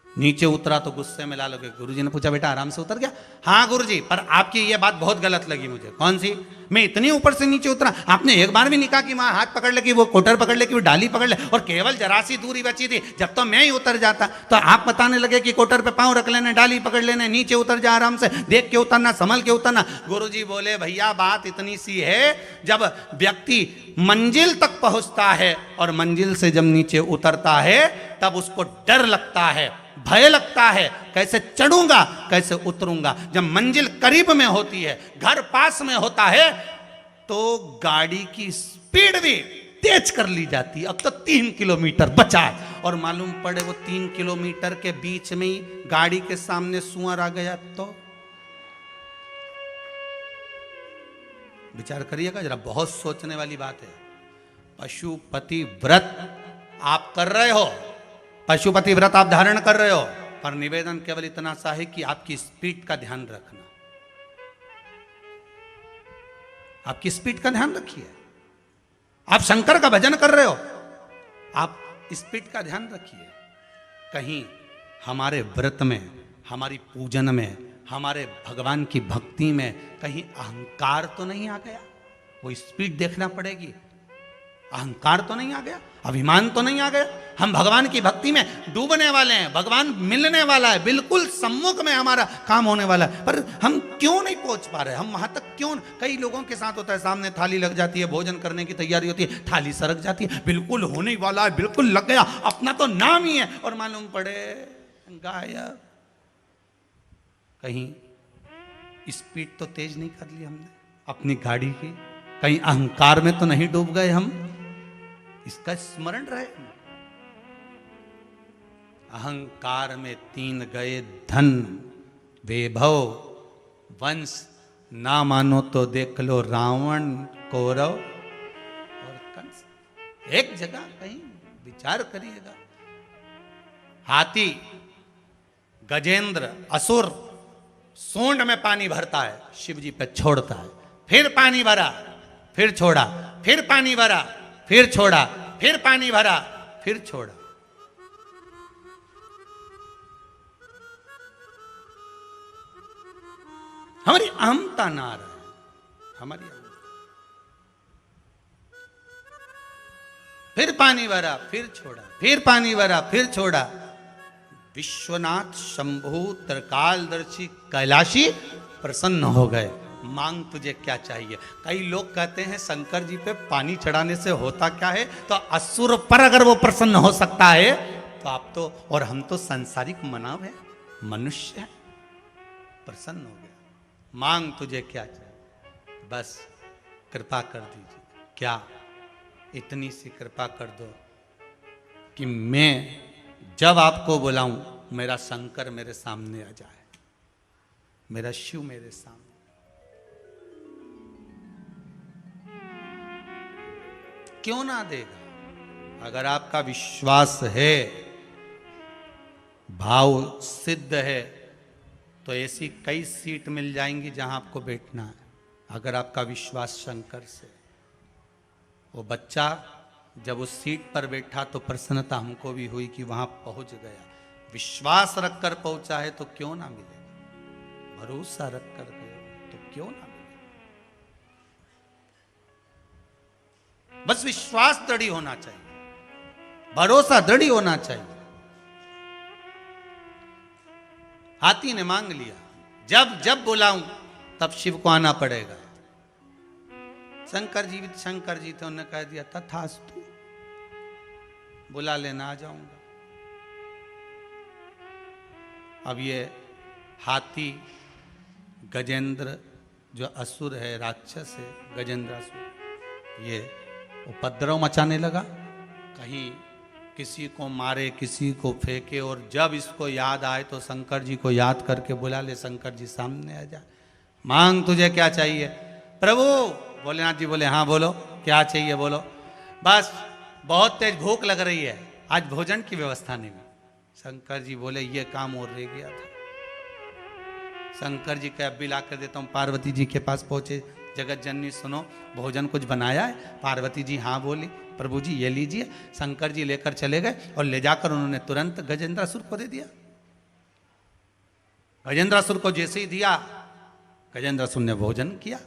नीचे उतरा तो गुस्से में ला लगे। गुरुजी ने पूछा, बेटा आराम से उतर गया? हाँ गुरुजी, पर आपकी ये बात बहुत गलत लगी मुझे। कौन सी? मैं इतनी ऊपर से नीचे उतरा, आपने एक बार भी नहीं कहा कि वहां हाथ पकड़ ले, कि वो कोटर पकड़ ले, कि वो डाली पकड़ ले, और केवल जरा सी दूरी बची थी। जब तो मैं ही उतर जाता तो आप बताने लगे कि कोटर पे पांव रख लेने, डाली पकड़ लेने, नीचे उतर जा, आराम से देख के उतरना, संभल के उतरना। गुरुजी बोले, भैया बात इतनी सी है, जब व्यक्ति मंजिल तक पहुंचता है और मंजिल से जब नीचे उतरता है तब उसको डर लगता है, भय लगता है, कैसे चढ़ूंगा, कैसे उतरूंगा। जब मंजिल करीब में होती है, घर पास में होता है, तो गाड़ी की स्पीड भी तेज कर ली जाती। अब तो 3 किलोमीटर बचा है और मालूम पड़े वो 3 किलोमीटर के बीच में ही गाड़ी के सामने सुअर आ गया तो विचार करिएगा जरा, बहुत सोचने वाली बात है। पशुपति व्रत आप कर रहे हो, पशुपति व्रत आप धारण कर रहे हो, पर निवेदन केवल इतना सा है कि आपकी स्पीड का ध्यान रखना, आपकी स्पीड का ध्यान रखिए। आप शंकर का भजन कर रहे हो, आप स्पीड का ध्यान रखिए। कहीं हमारे व्रत में, हमारी पूजन में, हमारे भगवान की भक्ति में कहीं अहंकार तो नहीं आ गया? वो स्पीड देखना पड़ेगी। अहंकार तो नहीं आ गया, अभिमान तो नहीं आ गया? हम भगवान की भक्ति में डूबने वाले हैं, भगवान मिलने वाला है, बिल्कुल सम्मुख में हमारा काम होने वाला है, पर हम क्यों नहीं पहुंच पा रहे? हम वहां तक क्यों? कई लोगों के साथ होता है, सामने थाली लग जाती है, भोजन करने की तैयारी होती है, थाली सरक जाती है, बिल्कुल होने वाला है, बिल्कुल लग गया, अपना तो नाम ही है, और मालूम पड़े गायब। कहीं स्पीड तो तेज नहीं कर ली हमने अपनी गाड़ी की? कहीं अहंकार में तो नहीं डूब गए हम? इसका स्मरण रहे। अहंकार में 3 गए धन, वैभव, वंश, ना मानो तो देख लो रावण, कौरव और कंस। एक जगह कहीं विचार करिएगा। हाथी, गजेंद्र, असुर सूंड में पानी भरता है, शिव जी पे छोड़ता है, फिर पानी भरा, फिर छोड़ा, फिर पानी भरा, फिर छोड़ा, फिर पानी भरा, फिर छोड़ा। हमारी अहमता ना रहे, हमारी अहमता। फिर पानी भरा, फिर छोड़ा, फिर पानी भरा, फिर छोड़ा। विश्वनाथ शंभु त्रिकालदर्शी कैलाशी प्रसन्न हो गए। मांग तुझे क्या चाहिए? कई लोग कहते हैं शंकर जी पे पानी चढ़ाने से होता क्या है? तो असुर पर अगर वो प्रसन्न हो सकता है तो आप तो, और हम तो सांसारिक मानव है, मनुष्य है, प्रसन्न हो गया। मांग तुझे क्या चाहिए? बस कृपा कर दीजिए। क्या? इतनी सी कृपा कर दो कि मैं जब आपको बुलाऊं मेरा शंकर मेरे सामने आ जाए, मेरा शिव मेरे सामने। क्यों ना देगा? अगर आपका विश्वास है, भाव सिद्ध है, तो ऐसी कई सीट मिल जाएंगी जहां आपको बैठना है। अगर आपका विश्वास शंकर से। वो बच्चा जब उस सीट पर बैठा तो प्रसन्नता हमको भी हुई कि वहां पहुंच गया। विश्वास रखकर पहुंचा है तो क्यों ना मिलेगा? भरोसा रखकर गए तो क्यों ना मिलेगा? बस विश्वास दृढ़ होना चाहिए, भरोसा दृढ़ होना चाहिए। हाथी ने मांग लिया, जब जब बुलाऊं तब शिव को आना पड़ेगा। शंकर जी थे, उन्होंने कह दिया तथास्तु, बुला लेना, आ जाऊंगा। अब ये हाथी गजेंद्र जो असुर है, राक्षस है, गजेंद्र असुर, ये उपद्रव मचाने लगा, कहीं किसी को मारे, किसी को फेंके, और जब इसको याद आए तो शंकर जी को याद करके बुला ले। शंकर जी सामने आ जाए। मांग तुझे क्या चाहिए? प्रभु, भोलेनाथ जी बोले हाँ बोलो, क्या चाहिए बोलो। बस बहुत तेज भूख लग रही है, आज भोजन की व्यवस्था नहीं हुई। शंकर जी बोले ये काम और रह गया था। शंकर जी का अब भी ला कर देता हूँ। पार्वती जी के पास पहुंचे, जगत जननी सुनो, भोजन कुछ बनाया है? पार्वती जी हाँ बोली। प्रभु जी ये लीजिए। शंकर जी लेकर चले गए और ले जाकर उन्होंने तुरंत गजेंद्रासुर को दे दिया। गजेंद्रासुर को जैसे ही दिया, गजेंद्रासुर ने भोजन किया।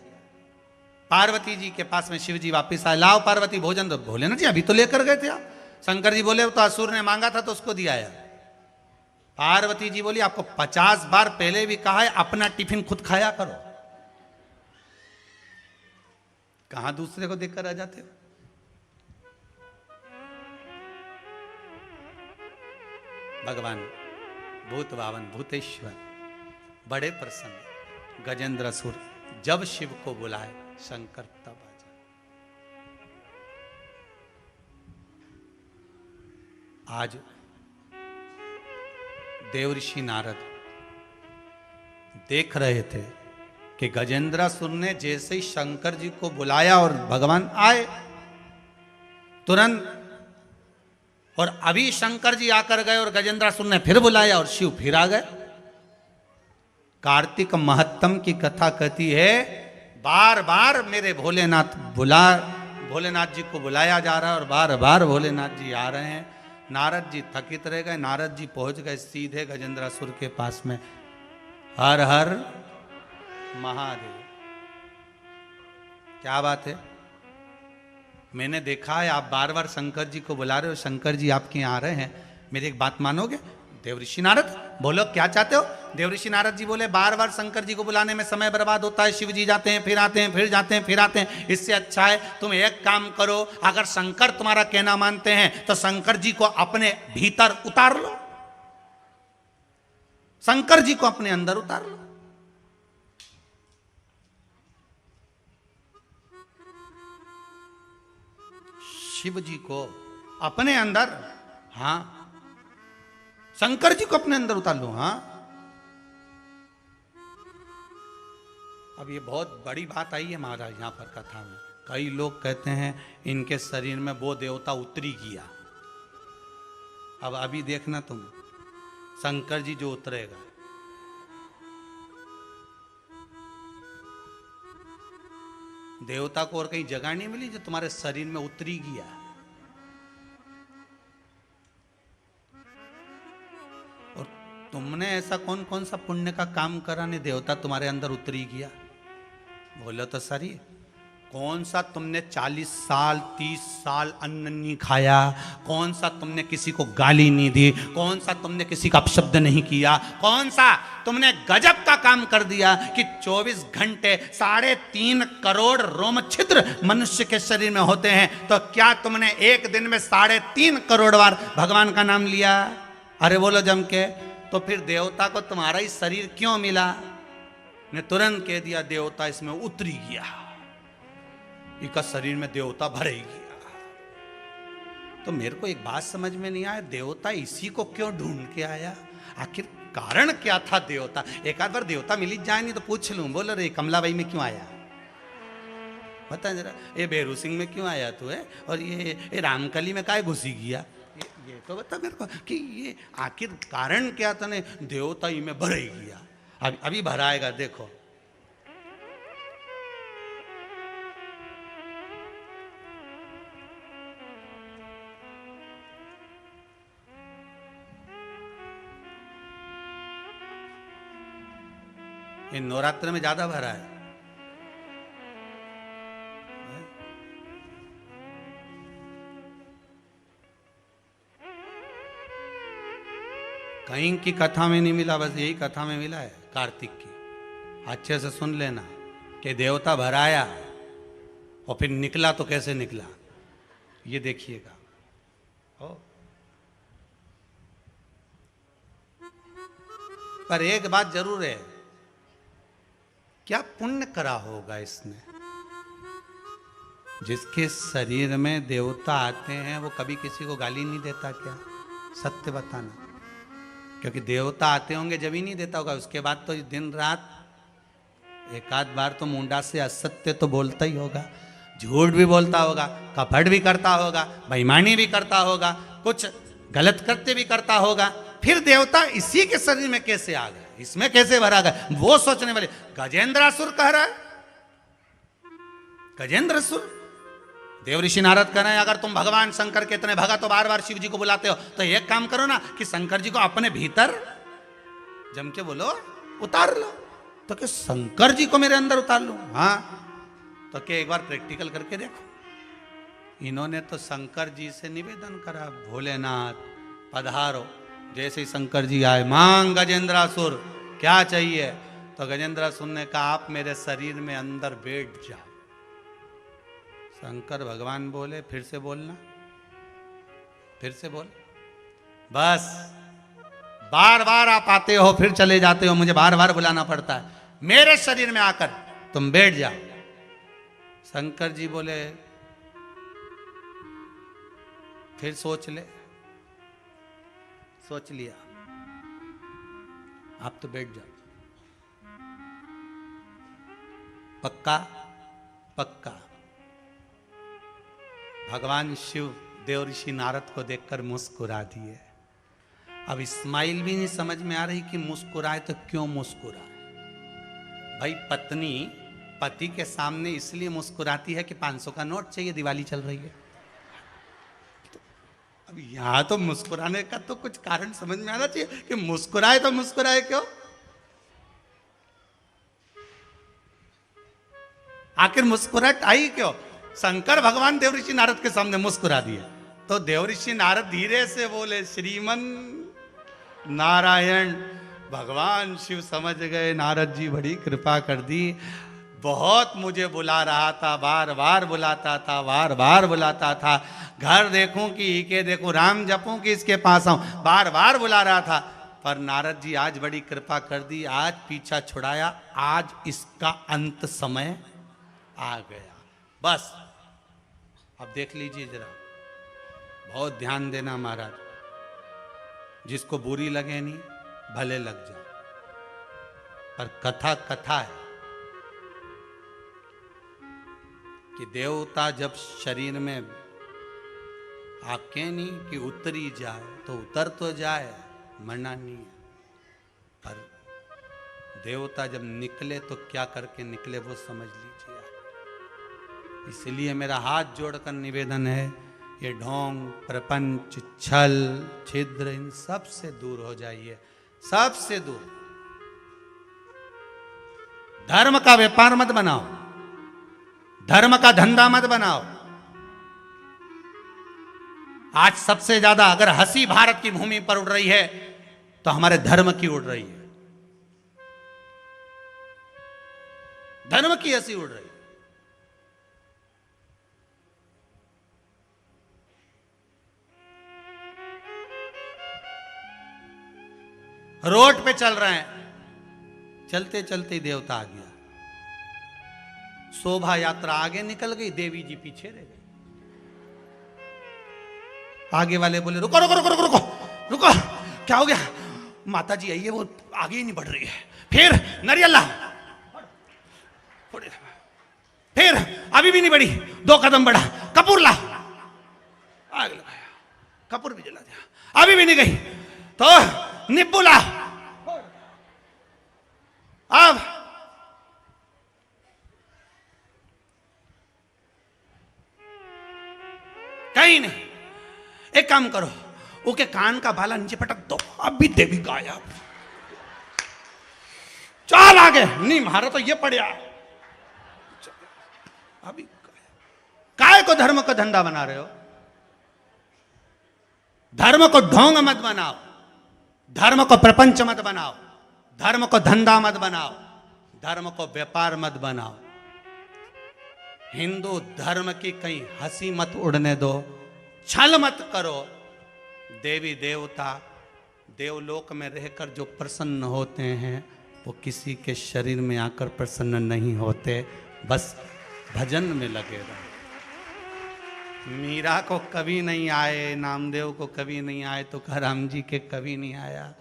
पार्वती जी के पास में शिव जी वापिस आए, लाओ पार्वती भोजन दो। भोलेनाथ जी अभी तो लेकर गए थे आप। शंकर जी बोले तो असुर ने मांगा था तो उसको दिया है। पार्वती जी बोली आपको 50 बार पहले भी कहा है अपना टिफिन खुद खाया करो, कहां दूसरे को देखकर आ जाते हो। भगवान भूत भावन भूतेश्वर बड़े प्रसन्न। गजेंद्रासुर जब शिव को बुलाए, शंकर तब आ जाए। आज देवऋषि नारद देख रहे थे कि गजेंद्रासुर ने जैसे ही शंकर जी को बुलाया और भगवान आए तुरंत, और अभी शंकर जी आकर गए और गजेंद्रासुर ने फिर बुलाया और शिव फिर आ गए। कार्तिक महत्तम की कथा कहती है बार बार मेरे भोलेनाथ जी को बुलाया जा रहा है और बार बार भोलेनाथ जी आ रहे हैं। नारद जी थकित रह गए, नारद जी पहुंच गए सीधे गजेंद्रासुर के पास में। हर हर महादेव। क्या बात है, मैंने देखा है आप बार बार शंकर जी को बुला रहे हो, शंकर जी आपके यहाँ आ रहे हैं, मेरी एक बात मानोगे? देवऋषि नारद बोलो क्या चाहते हो? देवऋषि नारद जी बोले बार बार शंकर जी को बुलाने में समय बर्बाद होता है, शिव जी जाते हैं फिर आते हैं, फिर जाते हैं फिर आते हैं, इससे अच्छा है तुम एक काम करो, अगर शंकर तुम्हारा कहना मानते हैं तो शंकर जी को अपने भीतर उतार लो, शंकर जी को अपने अंदर उतार लो। शिव जी को अपने अंदर, हाँ शंकर जी को अपने अंदर उतार लो। हाँ अब ये बहुत बड़ी बात आई है महाराज यहां पर कथा में। कई लोग कहते हैं इनके शरीर में वो देवता उतरी गया। अब अभी देखना तुम, शंकर जी जो उतरेगा, देवता को और कहीं जगह नहीं मिली जो तुम्हारे शरीर में उतरी गया। और तुमने ऐसा कौन कौन सा पुण्य का काम करा नहीं देवता तुम्हारे अंदर उतरी गया? बोलो तो सही, कौन सा तुमने 40 साल 30 साल अन्न नहीं खाया? कौन सा तुमने किसी को गाली नहीं दी? कौन सा तुमने किसी का अपशब्द नहीं किया? कौन सा तुमने गजब का काम कर दिया कि 24 घंटे 3.5 करोड़ रोम छिद्र मनुष्य के शरीर में होते हैं, तो क्या तुमने एक दिन में 3.5 करोड़ बार भगवान का नाम लिया? अरे बोलो जम के। तो फिर देवता को तुम्हारा ही शरीर क्यों मिला? ने तुरंत कह दिया देवता इसमें उतरी गया, इसका शरीर में देवता भरे गया। तो मेरे को एक बात समझ में नहीं आया, देवता इसी को क्यों ढूंढ के आया? आखिर कारण क्या था देवता? एक आध बार देवता मिल जाए नहीं तो पूछ लूं, बोलो रे कमलाबाई में क्यों आया, बता जरा, ये बेरू सिंह में क्यों आया तू है, और ये रामकली में काहे घुसी गया, ये तो बता मेरे को कि ये आखिर कारण क्या था? ने देवता ही में भरे गया। अभी भराएगा देखो। इन नवरात्र में ज्यादा भरा है। कहीं की कथा में नहीं मिला, बस यही कथा में मिला है कार्तिक की। अच्छे से सुन लेना कि देवता भराया और फिर निकला तो कैसे निकला, ये देखिएगा। पर एक बात जरूर है, क्या पुण्य करा होगा इसने? जिसके शरीर में देवता आते हैं वो कभी किसी को गाली नहीं देता क्या? सत्य बताना, क्योंकि देवता आते होंगे जब ही नहीं देता होगा, उसके बाद तो दिन रात एक आध बार तो मुंडा से असत्य तो बोलता ही होगा, झूठ भी बोलता होगा, कपट भी करता होगा, बेईमानी भी करता होगा, कुछ गलत कृत्य भी करता होगा। फिर देवता इसी के शरीर में कैसे आ गए, इसमें कैसे भरा गया? वो सोचने वाले गजेंद्रासुर कह रहा है, गजेंद्रासुर। देवऋषि नारद कह रहे हैं अगर तुम भगवान शंकर के इतने भगत तो बार बार शिव जी को बुलाते हो, तो एक काम करो ना कि शंकर जी को अपने भीतर जम के बोलो उतार लो। तो क्या शंकर जी को मेरे अंदर उतार लूं? हाँ, तो क्या एक बार प्रैक्टिकल करके देखो। इन्होंने तो शंकर जी से निवेदन करा, भोलेनाथ पधारो। जैसे ही शंकर जी आए, मांग गजेंद्रासुर क्या चाहिए? तो गजेंद्रासुर ने कहा आप मेरे शरीर में अंदर बैठ जाओ। शंकर भगवान बोले फिर से बोलना, फिर से बोल। बस बार बार आप आते हो फिर चले जाते हो, मुझे बार बार बुलाना पड़ता है, मेरे शरीर में आकर तुम बैठ जाओ। शंकर जी बोले फिर सोच ले। सोच लिया, आप तो बैठ जाओ। पक्का पक्का। भगवान शिव देव ऋषि नारद को देखकर मुस्कुरा दिए। अब इस्माइल भी नहीं समझ में आ रही कि मुस्कुराए तो क्यों मुस्कुराए। भाई पत्नी पति के सामने इसलिए मुस्कुराती है कि 500 का नोट चाहिए, दिवाली चल रही है। तो अब यहां तो मुस्कुराने का तो कुछ कारण समझ में आना चाहिए कि मुस्कुराए तो मुस्कुराए क्यों। आखिर मुस्कुराहट आई क्यों। शंकर भगवान देव ऋषि नारद के सामने मुस्कुरा दिए तो देव ऋषि नारद धीरे से बोले, श्रीमन नारायण। भगवान शिव समझ गए, नारद जी बड़ी कृपा कर दी, बहुत मुझे बुला रहा था, बार बार बुलाता था, बार बार बुलाता था, घर देखूं कि के देखूं, राम जपूं कि इसके पास आऊं, बार बार बुला रहा था। पर नारद जी आज बड़ी कृपा कर दी, आज पीछा छुड़ाया, आज इसका अंत समय आ गया। बस अब देख लीजिए जरा, बहुत ध्यान देना महाराज, जिसको बुरी लगे नहीं भले लग जाए, पर कथा कथा है कि देवता जब शरीर में आके नहीं कि उतरी जाए तो उतर तो जाए, मरना नहीं है। पर देवता जब निकले तो क्या करके निकले वो समझ लीजिए। इसलिए मेरा हाथ जोड़कर निवेदन है, ये ढोंग प्रपंच छल छिद्र इन सब से दूर हो जाइए, सबसे दूर। धर्म का व्यापार मत बनाओ, धर्म का धंधा मत बनाओ। आज सबसे ज्यादा अगर हंसी भारत की भूमि पर उड़ रही है तो हमारे धर्म की उड़ रही है, धर्म की हंसी उड़ रही है। रोड पे चल रहे हैं, चलते चलते देवता आ गया, शोभा यात्रा आगे निकल गई, देवी जी पीछे रह गई। आगे वाले बोले रुको रुको रुको रुको रुको रुको, क्या हो गया। माता जी आई है, वो आगे ही नहीं बढ़ रही है। फिर नरियल ला, फिर अभी भी नहीं बढ़ी, 2 कदम बढ़ा, कपूर ला, आग लगाया, कपूर भी जला दिया, अभी भी नहीं गई तो नींबू ला। अब कहीं नहीं, एक काम करो, ओके कान का भाला नीचे पटक दो, अब भी देवी गायब। चल आगे, नहीं मारा तो ये पड़िया, अभी काय को धर्म का धंधा बना रहे हो। धर्म को ढोंग मत बनाओ, धर्म को प्रपंच मत बनाओ, धर्म को धंधा मत बनाओ, धर्म को व्यापार मत बनाओ। हिंदू धर्म की कहीं हंसी मत उड़ने दो, छल मत करो। देवी देवता देवलोक में रहकर जो प्रसन्न होते हैं वो किसी के शरीर में आकर प्रसन्न नहीं होते, बस भजन में लगे रहो। मीरा को कभी नहीं आए, नामदेव को कभी नहीं आए, तो राम जी के कभी नहीं आया,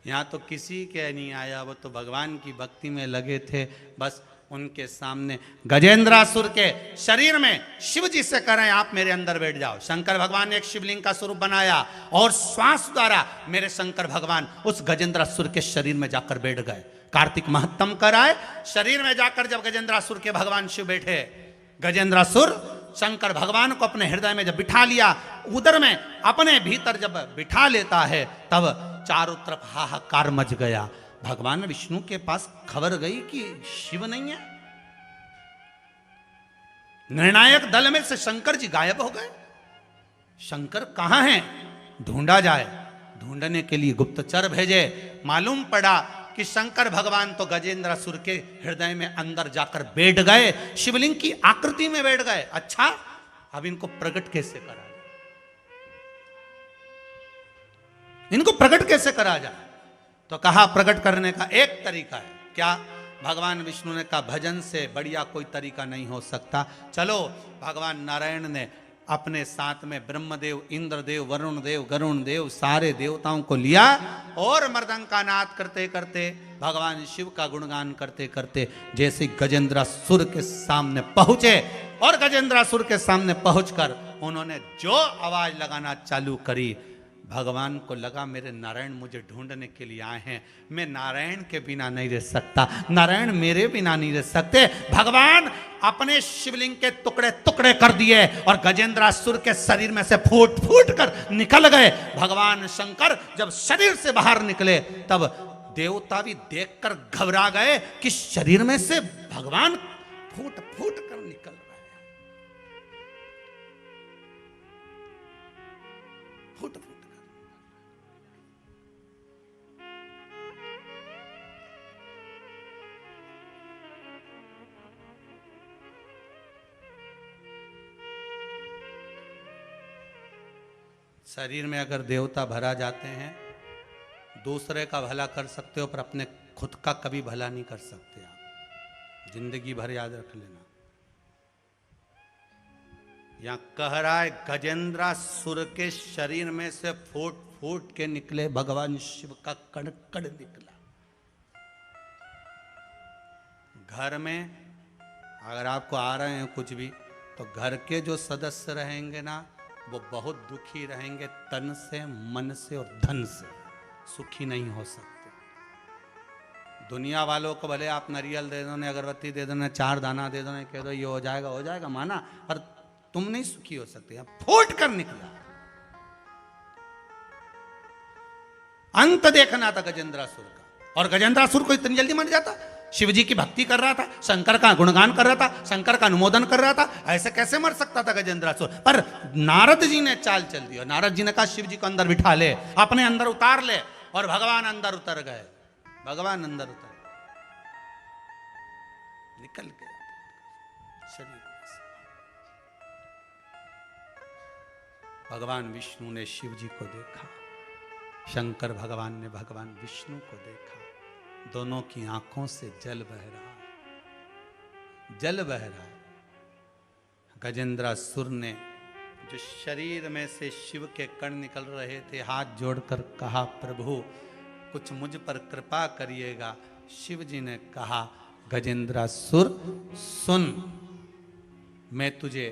यहाँ तो किसी के नहीं आया। वो तो भगवान की भक्ति में लगे थे। बस उनके सामने गजेंद्रासुर के शरीर में शिव जी से करें आप मेरे अंदर बैठ जाओ। शंकर भगवान ने एक शिवलिंग का स्वरूप बनाया और श्वास द्वारा मेरे शंकर भगवान उस गजेंद्रासुर के शरीर में जाकर बैठ गए। कार्तिक महत्तम कराए, शरीर में जाकर जब गजेंद्रासुर के भगवान शिव बैठे, गजेंद्रासुर शंकर भगवान को अपने हृदय में जब बिठा लिया, उदर में अपने भीतर जब बिठा लेता है, तब चारों तरफ हाहाकार मच गया। भगवान विष्णु के पास खबर गई कि शिव नहीं है। निर्णायक दल में से शंकर जी गायब हो गए। शंकर कहां हैं? ढूंढा जाए। ढूंढने के लिए गुप्तचर भेजे। मालूम पड़ा कि शंकर भगवान तो गजेंद्रासुर के हृदय में अंदर जाकर बैठ गए, शिवलिंग की आकृति में बैठ गए। अच्छा, अब इनको प्रकट कैसे करा जाए? इनको प्रकट कैसे करा जाए? तो कहा प्रकट करने का एक तरीका है। क्या? भगवान विष्णु ने कहा भजन से बढ़िया कोई तरीका नहीं हो सकता। चलो, भगवान नारायण ने अपने साथ में ब्रह्मदेव, इंद्रदेव, वरुण देव, गरुण देव सारे देवताओं को लिया और मृदंग का नाद करते करते भगवान शिव का गुणगान करते करते जैसे गजेंद्रासुर के सामने पहुंचे और गजेंद्रासुर के सामने पहुंचकर उन्होंने जो आवाज लगाना चालू करी, भगवान को लगा मेरे नारायण मुझे ढूंढने के लिए आए हैं, मैं नारायण के बिना नहीं रह सकता, नारायण मेरे बिना नहीं रह सकते। भगवान अपने शिवलिंग के टुकड़े टुकड़े कर दिए और गजेंद्रासुर के शरीर में से फूट फूट कर निकल गए। भगवान शंकर जब शरीर से बाहर निकले तब देवता भी देखकर घबरा गए कि शरीर में से भगवान फूट फूट कर निकल रहे हैं, फूट फूट। शरीर में अगर देवता भरा जाते हैं, दूसरे का भला कर सकते हो पर अपने खुद का कभी भला नहीं कर सकते आप, जिंदगी भर याद रख लेना। यहां कह रहा है गजेंद्रासुर के शरीर में से फूट फूट के निकले भगवान शिव का कण कण निकला। घर में अगर आपको आ रहे हैं कुछ भी तो घर के जो सदस्य रहेंगे ना वो बहुत दुखी रहेंगे, तन से, मन से और धन से सुखी नहीं हो सकते। दुनिया वालों को भले आप नारियल दे दो, अगरबत्ती दे दो, 4 दाना दे दो, कह दो ये हो जाएगा माना, पर तुम नहीं सुखी हो सकते। यहां फूट कर निकला। अंत देखना था गजेंद्रासुर का, और गजेंद्रासुर को इतनी जल्दी मर जाता? शिव जी की भक्ति कर रहा था, शंकर का गुणगान कर रहा था, शंकर का अनुमोदन कर रहा था, ऐसे कैसे मर सकता था गजेंद्रासुर? पर नारद जी ने चाल चल दी और नारद जी ने कहा शिव जी को अंदर बिठा ले, अपने अंदर उतार ले, और भगवान अंदर उतर गए। भगवान अंदर उतर निकल गए शरीर से। भगवान विष्णु ने शिव जी को देखा, शंकर भगवान ने भगवान विष्णु को देखा, दोनों की आंखों से जल बह रहा है, जल बह रहा है। गजेंद्रासुर ने जो शरीर में से शिव के कण निकल रहे थे हाथ जोड़कर कहा प्रभु कुछ मुझ पर कृपा करिएगा। शिव जी ने कहा गजेंद्रासुर सुन, मैं तुझे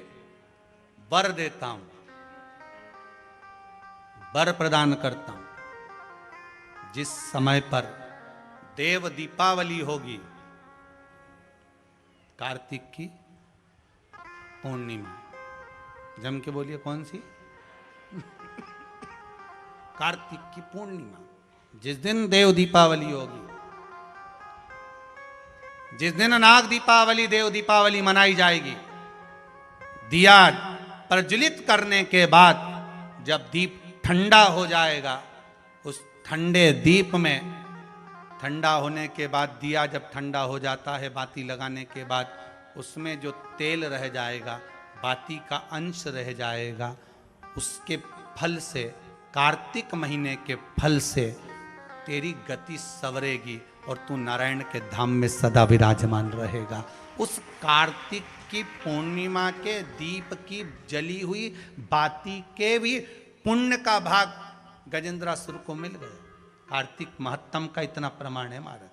वर देता हूं, वर प्रदान करता हूं। जिस समय पर देव दीपावली होगी, कार्तिक की पूर्णिमा, जम के बोलिए कौन सी? कार्तिक की पूर्णिमा, जिस दिन देव दीपावली होगी, जिस दिन नाग दीपावली देव दीपावली मनाई जाएगी, दिया प्रज्वलित करने के बाद जब दीप ठंडा हो जाएगा, उस ठंडे दीप में, ठंडा होने के बाद दिया जब ठंडा हो जाता है बाती लगाने के बाद, उसमें जो तेल रह जाएगा, बाती का अंश रह जाएगा, उसके फल से, कार्तिक महीने के फल से तेरी गति संवरेगी और तू नारायण के धाम में सदा विराजमान रहेगा। उस कार्तिक की पूर्णिमा के दीप की जली हुई बाती के भी पुण्य का भाग गजेंद्रासुर को मिल गया। कार्तिक महत्तम का इतना प्रमाण है महाराज,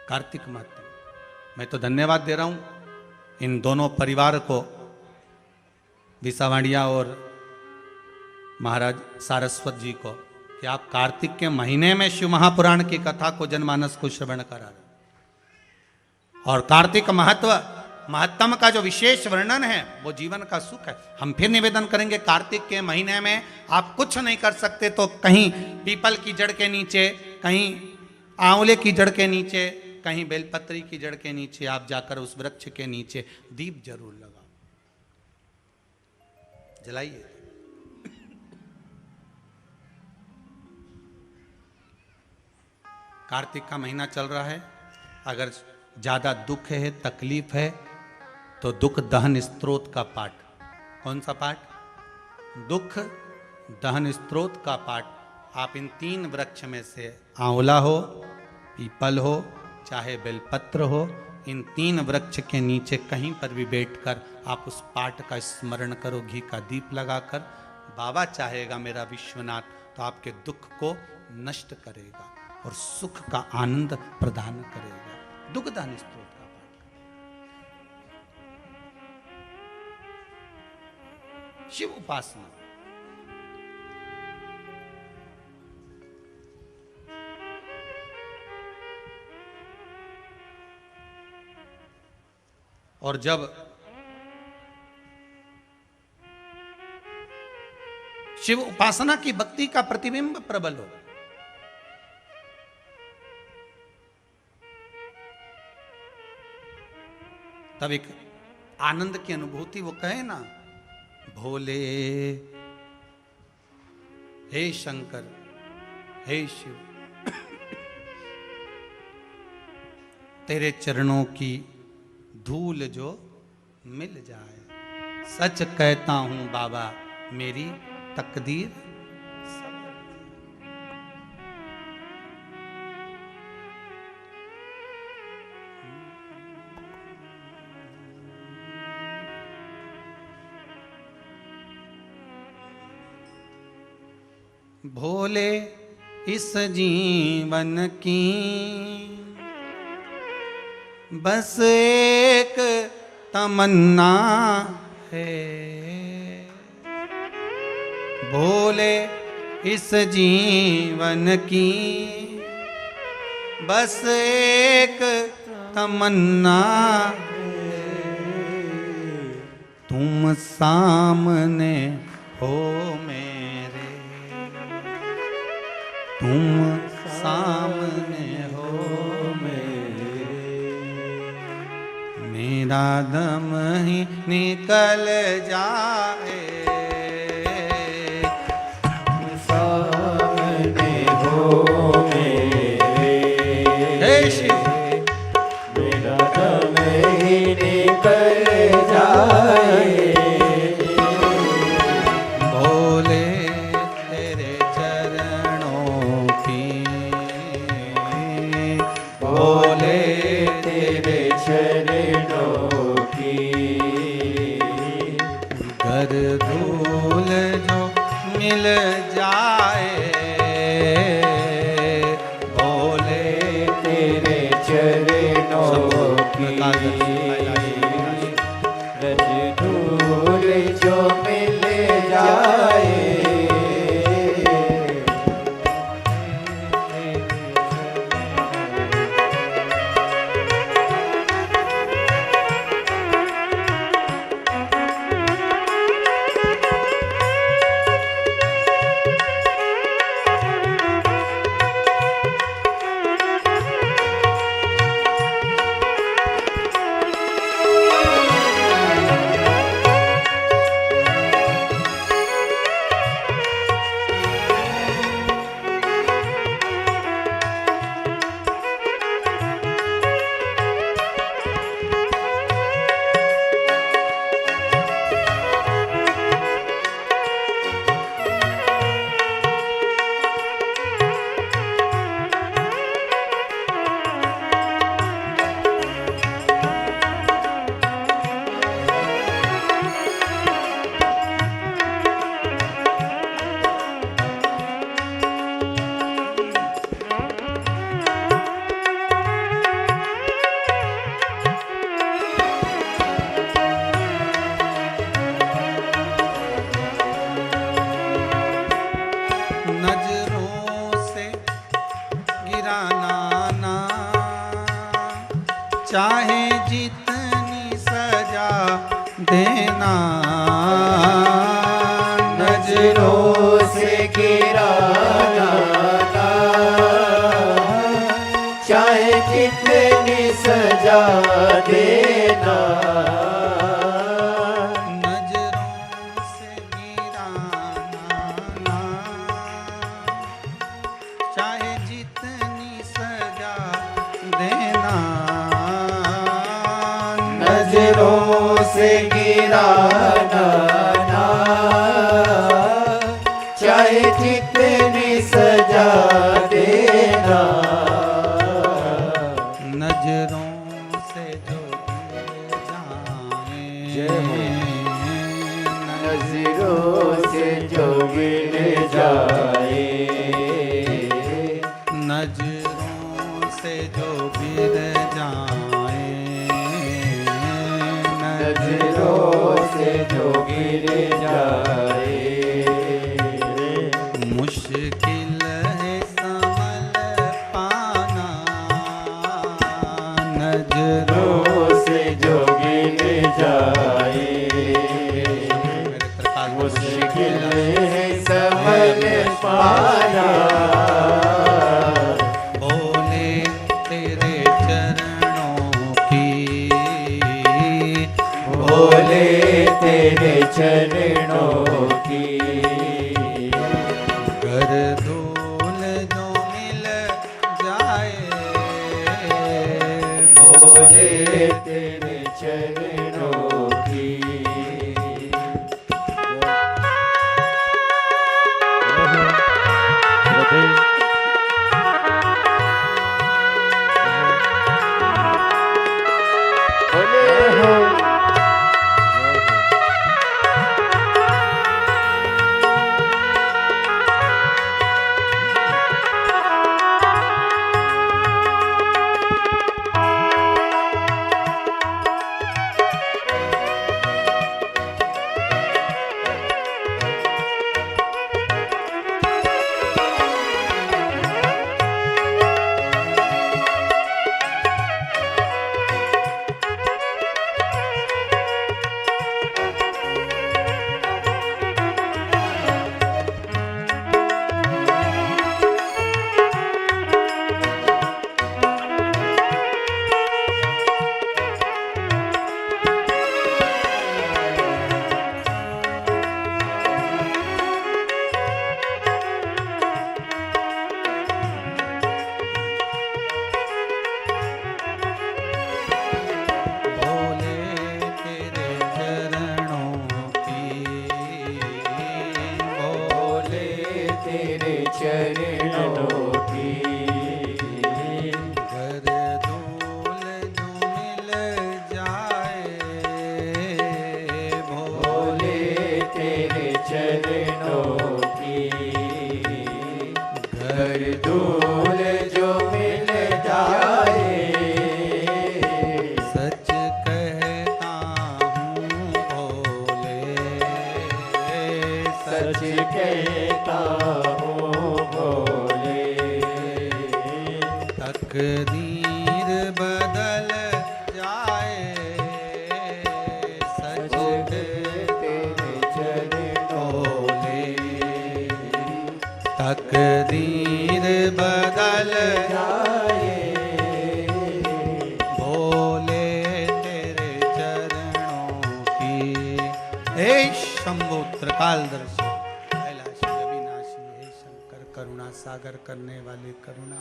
कार्तिक महत्तम। मैं तो धन्यवाद दे रहा हूं इन दोनों परिवार को, विसावाड़िया और महाराज सारस्वत जी को, कि आप कार्तिक के महीने में शिव महापुराण की कथा को जनमानस को श्रवण करा रहे। और कार्तिक महत्तम का जो विशेष वर्णन है वो जीवन का सुख है। हम फिर निवेदन करेंगे, कार्तिक के महीने में आप कुछ नहीं कर सकते तो कहीं पीपल की जड़ के नीचे, कहीं आंवले की जड़ के नीचे, कहीं बेलपत्री की जड़ के नीचे आप जाकर उस वृक्ष के नीचे दीप जरूर लगाओ, जलाइए। कार्तिक का महीना चल रहा है, अगर ज्यादा दुख है, तकलीफ है, तो दुख दहन स्त्रोत का पाठ। कौन सा पाठ? दुख दहन स्त्रोत का पाठ आप इन 3 वृक्ष में से, आंवला हो, पीपल हो, चाहे बेलपत्र हो, इन 3 वृक्ष के नीचे कहीं पर भी बैठकर आप उस पाठ का स्मरण करो, घी का दीप लगाकर। बाबा चाहेगा मेरा विश्वनाथ तो आपके दुख को नष्ट करेगा और सुख का आनंद प्रदान करेगा। दुखदान स्तोत्र का पाठ करें। शिव उपासना, और जब शिव उपासना की भक्ति का प्रतिबिंब प्रबल हो, तब एक आनंद की अनुभूति, वो कहे ना, भोले हे शंकर हे शिव, तेरे चरणों की धूल जो मिल जाए। सच कहता हूं बाबा, मेरी तकदीर सबर थी। भोले इस जीवन की बस एक तमन्ना है, भोले इस जीवन की बस एक तमन्ना है, तुम सामने हो मेरे, तुम सामने हो मेरे, मेरा दम ही निकल जाए, सामने हो मेरे, हे शिव, मेरा दम ही निकल जाए, भोले तेरे चरणों की, भोले तेरे चरणों की, घर धूल जो मिल जाए, भोले तेरे चरणों की, रज धूल जो मिल जाए, चाहे जितनी सजा देना, नजरों से गिराना ना, चाहे जितनी सजा देना, नजरों से गिराना ना, चाहे जितनी सजा देना, नजरों से गिराना ना, चाहे जितनी सजा देना, नजरों से गिर जाए मुश्किल है समल पाना नजरों से जो गिर जाए मेरे प्रकाश मुश्किल है समझ पाना बोले तेरे चरणों की बोले तेरे चरणों की कर धूल जो मिल जाए बोले तेरे चरणों की बोले तेरे चरणों की बोले तेरे चरणों की कर धूल जो मिल जाए बोले तेरे चरणों की घर धूल जो मिल जाए सच कहता हूँ बोले सच कहता हूँ बोले तकदीर बदल जाए सच तेरे चरणों बोले तकदीर बदल जाए बोले तेरे चरणों की हे शंभो त्रिकालदर्शी कैलाशी अविनाशी हे शंकर करुणा सागर करने वाले करुणा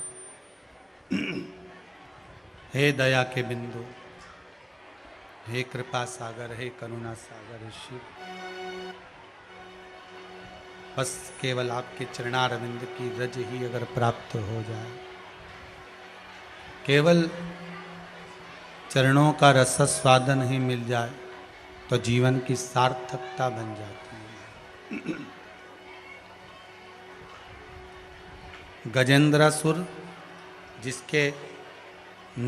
हे दया के बिंदु हे कृपा सागर हे करुणा सागर शिव बस केवल आपके चरणारविंद की रज ही अगर प्राप्त हो जाए केवल चरणों का रसस्वादन ही मिल जाए तो जीवन की सार्थकता बन जाती है। गजेंद्रासुर जिसके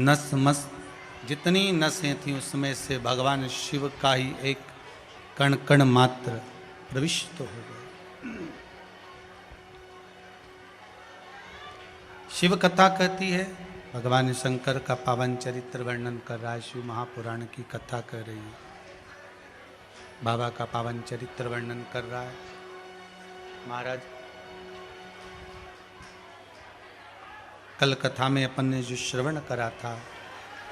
नस मस जितनी नसें थीं उसमें से भगवान शिव का ही एक कण कण मात्र प्रविष्ट हो गए। शिव कथा कहती है भगवान शंकर का पावन चरित्र वर्णन कर रहा है शिव महापुराण की कथा कर रही है बाबा का पावन चरित्र वर्णन कर रहा है महाराज कल कथा में अपन ने जो श्रवण करा था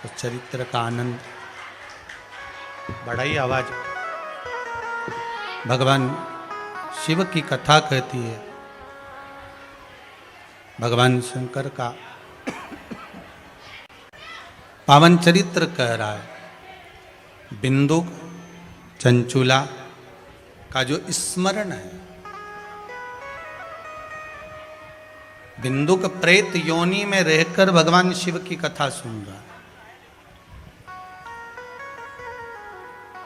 उस चरित्र का आनंद बढ़ाई आवाज भगवान शिव की कथा कहती है भगवान शंकर का पावन चरित्र कह रहा है बिंदुक चंचुला का जो स्मरण है बिंदुक प्रेत योनि में रहकर भगवान शिव की कथा सुन रहा है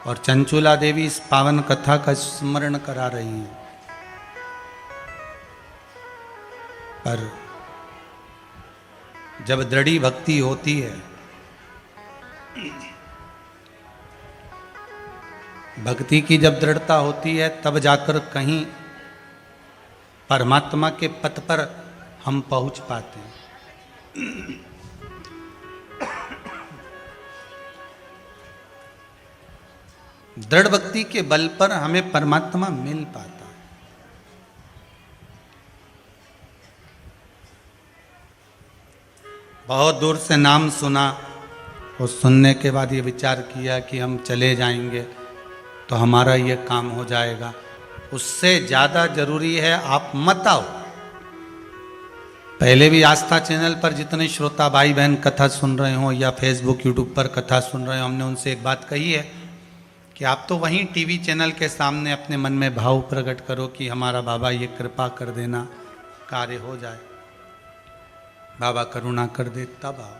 और चंचुला देवी इस पावन कथा का स्मरण करा रही हैं पर जब दृढ़ी भक्ति होती है भक्ति की जब दृढ़ता होती है तब जाकर कहीं परमात्मा के पथ पर हम पहुंच पाते हैं। दृढ़ भक्ति के बल पर हमें परमात्मा मिल पाता है। बहुत दूर से नाम सुना और सुनने के बाद ये विचार किया कि हम चले जाएंगे तो हमारा ये काम हो जाएगा, उससे ज़्यादा जरूरी है आप मत आओ। पहले भी आस्था चैनल पर जितने श्रोता भाई बहन कथा सुन रहे हो या फेसबुक यूट्यूब पर कथा सुन रहे हो, हमने उनसे एक बात कही है कि आप तो वहीं टीवी चैनल के सामने अपने मन में भाव प्रकट करो कि हमारा बाबा ये कृपा कर देना, कार्य हो जाए, बाबा करुणा कर दे, तब आओ।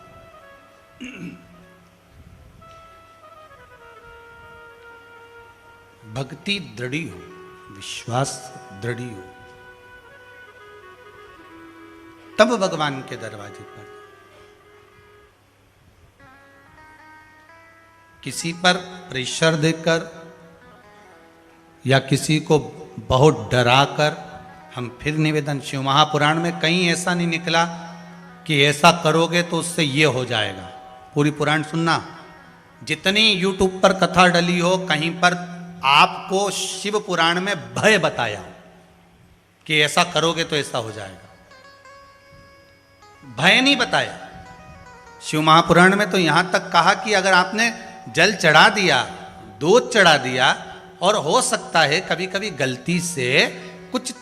भक्ति दृढ़ी हो, विश्वास दृढ़ी हो, तब भगवान के दरवाजे पर। किसी पर प्रेशर देकर या किसी को बहुत डरा कर हम फिर निवेदन, शिव महापुराण में कहीं ऐसा नहीं निकला कि ऐसा करोगे तो उससे ये हो जाएगा। पूरी पुराण सुनना, जितनी यूट्यूब पर कथा डली हो कहीं पर आपको शिव पुराण में भय बताया कि ऐसा करोगे तो ऐसा हो जाएगा, भय नहीं बताया। शिव महापुराण में तो यहां तक कहा कि अगर आपने जल चढ़ा दिया, दूध चढ़ा दिया और हो सकता है कभी कभी गलती से कुछ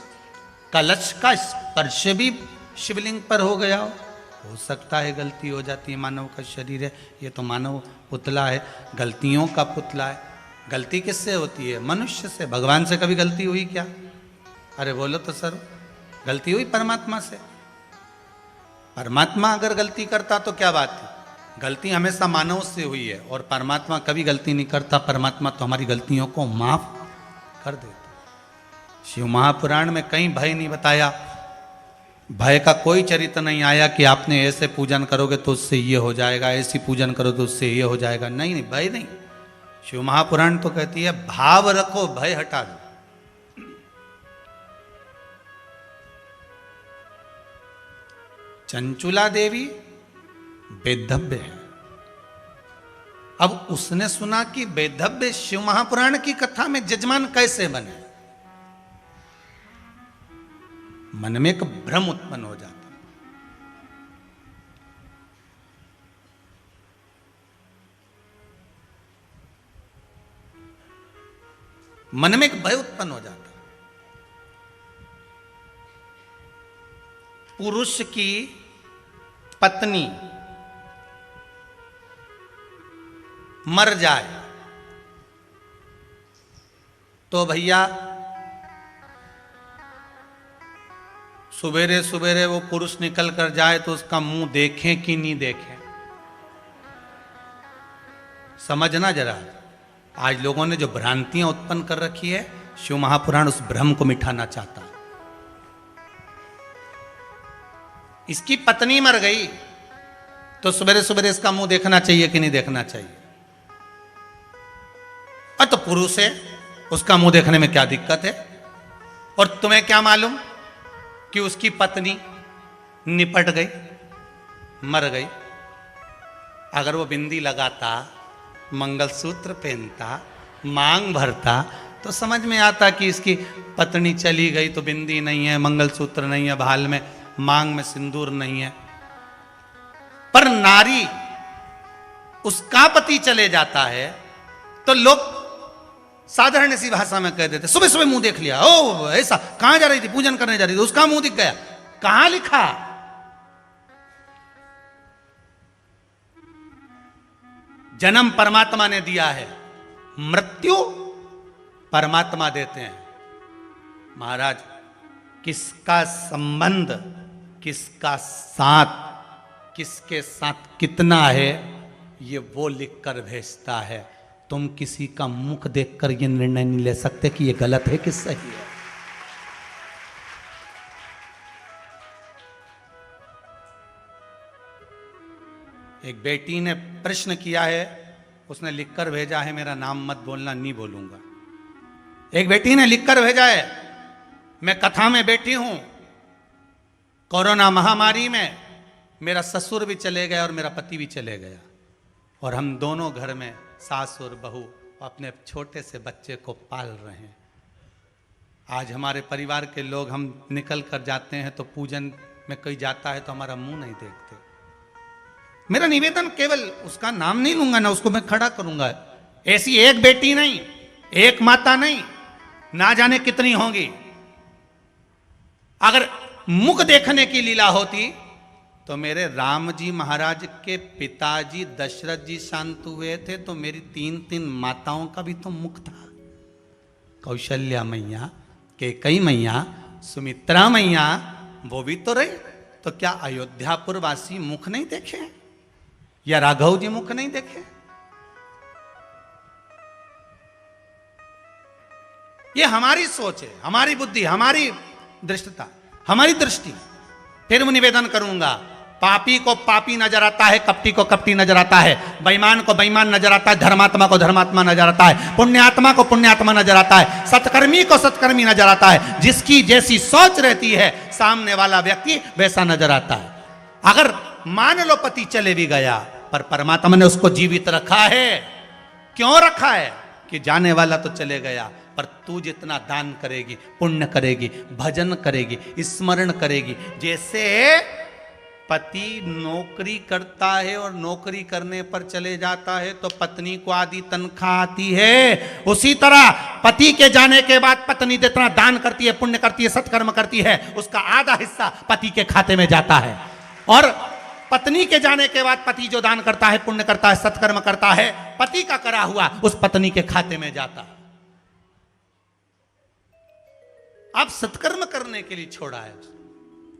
कलश का स्पर्श भी शिवलिंग पर हो गया हो सकता है, गलती हो जाती है, मानव का शरीर है, ये तो मानव पुतला है, गलतियों का पुतला है। गलती किससे होती है? मनुष्य से। भगवान से कभी गलती हुई क्या? अरे बोलो तो सर, गलती हुई परमात्मा से। परमात्मा अगर गलती करता तो क्या बात थी? गलती हमेशा मानव से हुई है और परमात्मा कभी गलती नहीं करता। परमात्मा तो हमारी गलतियों को माफ कर देता। शिव महापुराण में कहीं भय नहीं बताया, भय का कोई चरित्र नहीं आया कि आपने ऐसे पूजन करोगे तो उससे ये हो जाएगा, ऐसी पूजन करो तो उससे ये हो जाएगा। नहीं नहीं, भय नहीं। शिव महापुराण तो कहती है भाव रखो, भय हटा दो। चंचुला देवी वेदव्य है। अब उसने सुना कि वेदव्य शिव महापुराण की कथा में जजमान कैसे बने, मन में एक भ्रम उत्पन्न हो जाता। मन में एक भय उत्पन्न हो जाता। पुरुष की पत्नी मर जाए तो भैया सुबेरे सुबेरे वो पुरुष निकल कर जाए तो उसका मुंह देखें कि नहीं देखें, समझना जरा। आज लोगों ने जो भ्रांतियां उत्पन्न कर रखी है, शिव महापुराण उस भ्रम को मिटाना चाहता है। इसकी पत्नी मर गई तो सुबेरे सुबेरे इसका मुंह देखना चाहिए कि नहीं देखना चाहिए? और तो पुरुष है, उसका मुंह देखने में क्या दिक्कत है? और तुम्हें क्या मालूम कि उसकी पत्नी निपट गई, मर गई। अगर वो बिंदी लगाता, मंगलसूत्र पहनता, मांग भरता तो समझ में आता कि इसकी पत्नी चली गई तो बिंदी नहीं है, मंगलसूत्र नहीं है भाल में, मांग में सिंदूर नहीं है। पर नारी, उसका पति चले जाता है तो लोग साधारण सी भाषा में कह देते, सुबह सुबह मुंह देख लिया, ओ ऐसा, कहां जा रही थी? पूजन करने जा रही थी, उसका मुंह दिख गया। कहां लिखा? जन्म परमात्मा ने दिया है, मृत्यु परमात्मा देते हैं। महाराज, किसका संबंध, किसका साथ, किसके साथ कितना है, ये वो लिख कर भेजता है। तुम किसी का मुख देखकर ये निर्णय नहीं ले सकते कि ये गलत है कि सही है। एक बेटी ने प्रश्न किया है उसने लिखकर भेजा है मेरा नाम मत बोलना, नहीं बोलूंगा। एक बेटी ने लिखकर भेजा है, मैं कथा में बैठी हूं, कोरोना महामारी में मेरा ससुर भी चले गया और मेरा पति भी चले गया, और हम दोनों घर में सास और बहू अपने छोटे से बच्चे को पाल रहे हैं। आज हमारे परिवार के लोग, हम निकल कर जाते हैं तो पूजन में कोई जाता है तो हमारा मुंह नहीं देखते। मेरा निवेदन, केवल उसका नाम नहीं लूंगा ना, उसको मैं खड़ा करूंगा। ऐसी एक बेटी नहीं, एक माता नहीं, ना जाने कितनी होंगी। अगर मुख देखने की लीला होती तो मेरे राम जी महाराज के पिताजी दशरथ जी शांत हुए थे तो मेरी 3 माताओं का भी तो मुख था। कौशल्या मैया, कैकेयी मैया, सुमित्रा मैया, वो भी तो रहे। तो क्या अयोध्यापुर वासी मुख नहीं देखे, या राघव जी मुख नहीं देखे? ये हमारी सोच है, हमारी बुद्धि, हमारी दृष्टता, हमारी दृष्टि। फिर मैं निवेदन करूंगा, पापी को पापी नजर आता है, कपटी को कपटी नजर आता है, बेईमान को बेईमान नजर आता है, धर्मात्मा को धर्मात्मा नजर आता है, पुण्यात्मा को पुण्यात्मा नजर आता है, सत्कर्मी को सत्कर्मी नजर आता है। जिसकी जैसी सोच रहती है सामने वाला व्यक्ति वैसा नजर आता है। अगर मान लो पति चले भी गया, पर परमात्मा ने उसको जीवित रखा है। क्यों रखा है? कि जाने वाला तो चले गया, पर तू जितना दान करेगी, पुण्य करेगी, भजन करेगी, स्मरण करेगी। जैसे पति नौकरी करता है और नौकरी करने पर चले जाता है तो पत्नी को आधी तनख्वाह आती है, उसी तरह पति के जाने के बाद पत्नी जितना दान करती है, पुण्य करती है, सत्कर्म करती है, उसका आधा हिस्सा पति के खाते में जाता है। और पत्नी के जाने के बाद पति जो दान करता है, पुण्य करता है, सत्कर्म करता है, पति का करा हुआ उस पत्नी के खाते में जाता है। आप सत्कर्म करने के लिए छोड़ा है,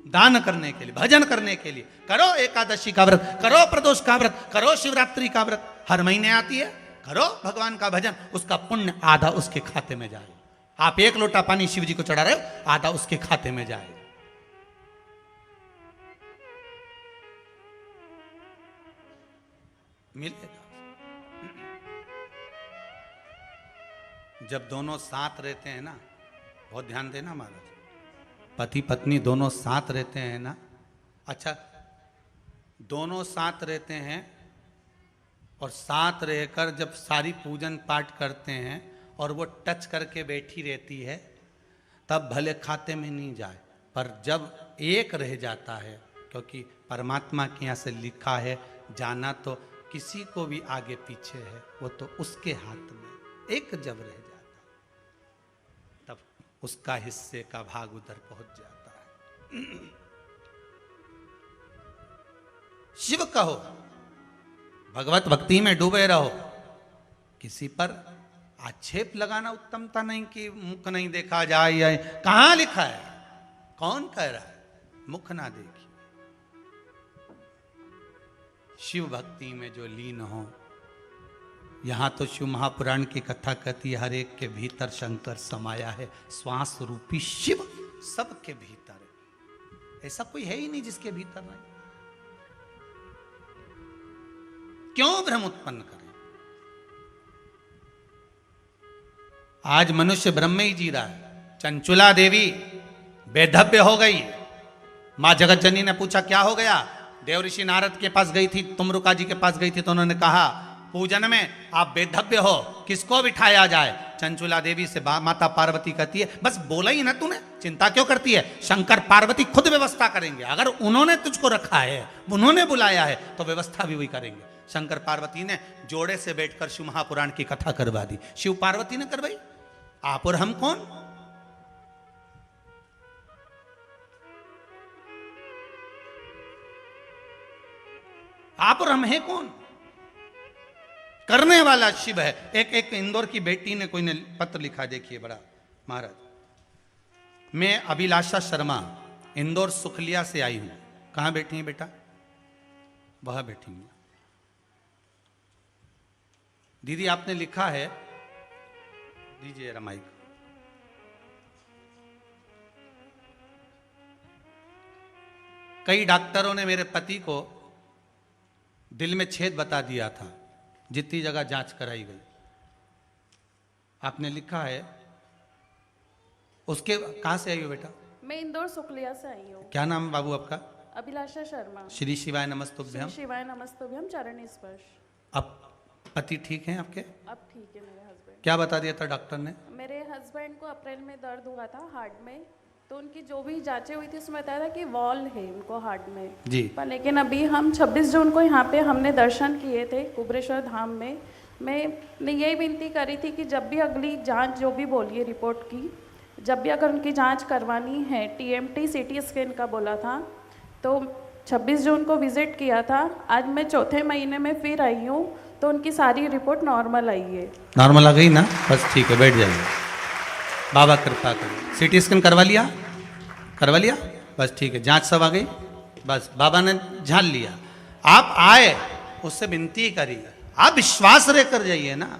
दान करने के लिए, भजन करने के लिए। करो एकादशी का व्रत, करो प्रदोष का व्रत, करो शिवरात्रि का व्रत, हर महीने आती है, करो भगवान का भजन, उसका पुण्य आधा उसके खाते में जाए। आप 1 लोटा पानी शिव जी को चढ़ा रहे हो, आधा उसके खाते में जाए। मिलेगा। जब दोनों साथ रहते हैं ना, बहुत ध्यान देना महाराज, पति पत्नी दोनों साथ रहते हैं ना, अच्छा दोनों साथ रहते हैं और साथ रहकर जब सारी पूजन पाठ करते हैं और वो टच करके बैठी रहती है, तब भले खाते में नहीं जाए, पर जब एक रह जाता है, क्योंकि परमात्मा के यहाँ से लिखा है, जाना तो किसी को भी आगे पीछे है, वो तो उसके हाथ में। एक जब रह जाता है तब उसका हिस्से का भाग उधर पहुंच जाता है। शिव कहो, भगवत भक्ति में डूबे रहो, किसी पर आक्षेप लगाना उत्तमता नहीं कि मुख नहीं देखा जाए, या कहां लिखा है, कौन कह रहा है मुख ना देखिए। शिव भक्ति में जो लीन हो, यहां तो शिव महापुराण की कथा कहती है, हर एक के भीतर शंकर समाया है, श्वास रूपी शिव सबके भीतर है। ऐसा कोई है ही नहीं जिसके भीतर नहीं। क्यों भ्रम उत्पन्न करें? आज मनुष्य भ्रम में ही जी रहा है। चंचुला देवी बेधव्य हो गई। मां जगत जननी ने पूछा क्या हो गया? देव ऋषि नारद के पास गई थी, तुमरुका जी के पास गई थी, तो उन्होंने कहा पूजन में आप बेधव्य हो, किसको बिठाया जाए? चंचुला देवी से माता पार्वती कहती है, बस बोला ही ना तूने, चिंता क्यों करती है? शंकर पार्वती खुद व्यवस्था करेंगे। अगर उन्होंने तुझको रखा है, उन्होंने बुलाया है, तो व्यवस्था भी वही करेंगे। शंकर पार्वती ने जोड़े से बैठकर शिव महापुराण की कथा करवा दी। शिव पार्वती ने करवाई, आप और हम कौन? आप और हम हैं कौन? करने वाला शिव है। एक इंदौर की बेटी ने, कोई ने पत्र लिखा, देखिए बड़ा, महाराज मैं अभिलाषा शर्मा इंदौर सुखलिया से आई हूं। कहां बैठी है बेटा? वह बैठी हूं। दीदी आपने लिखा है, दीजिए रमाई को। कई डॉक्टरों ने मेरे पति को दिल में छेद बता दिया था, जितनी जगह जांच कराई गई आपने लिखा है। उसके कहाँ से आई हो बेटा? मैं इंदौर सुकलिया से आई हूँ। क्या नाम है बाबू आपका? अभिलाषा शर्मा। श्री शिवाय नमस्तुभ्यम। श्री शिवाय नमस्तुभ्यम चरण स्पर्श। अब पति ठीक हैं आपके? अब ठीक है मेरे हस्बैंड। क्या बता दिया था डॉक्टर ने? मेरे हस्बैंड को अप्रैल में दर्द हुआ था हार्ट में, तो उनकी जो भी जांचें हुई थी उसमें बताया था कि वॉल है उनको हार्ट में जी। पर लेकिन अभी हम 26 जून को यहाँ पे हमने दर्शन किए थे कुबरेश्वर धाम में। मैंने यही विनती करी थी कि जब भी अगली जांच जो भी बोलिए रिपोर्ट की, जब भी अगर उनकी जांच करवानी है, टीएमटी सीटी स्कैन का बोला था, तो 26 जून को विजिट किया था। आज मैं चौथे महीने में फिर आई हूँ तो उनकी सारी रिपोर्ट नॉर्मल आई है। नॉर्मल आ गई ना? बस ठीक है, बैठ जाइए। बाबा कृपा करें। सीटी स्कैन करवा लिया? करवा लिया? बस ठीक है, जांच सब आ गई। बस बाबा ने झाल लिया। आप आए, उससे विनती करिए, आप विश्वास रहकर जाइए ना।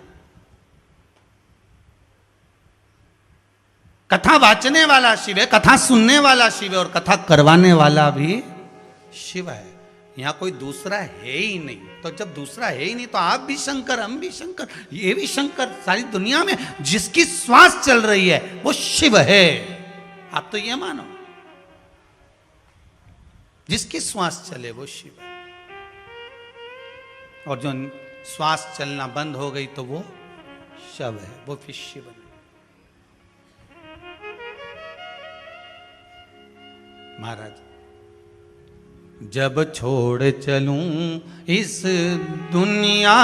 कथा वाचने वाला शिव है, कथा सुनने वाला शिव है और कथा करवाने वाला भी शिव है। यहां कोई दूसरा है ही नहीं। तो जब दूसरा है ही नहीं तो आप भी शंकर, हम भी शंकर, ये भी शंकर। सारी दुनिया में जिसकी श्वास चल रही है वो शिव है। आप तो ये मानो, जिसकी श्वास चले वो शिव है। और जो श्वास चलना बंद हो गई तो वो शव है, वो फिर शिव नहीं। महाराज, जब छोड़ चलूं इस दुनिया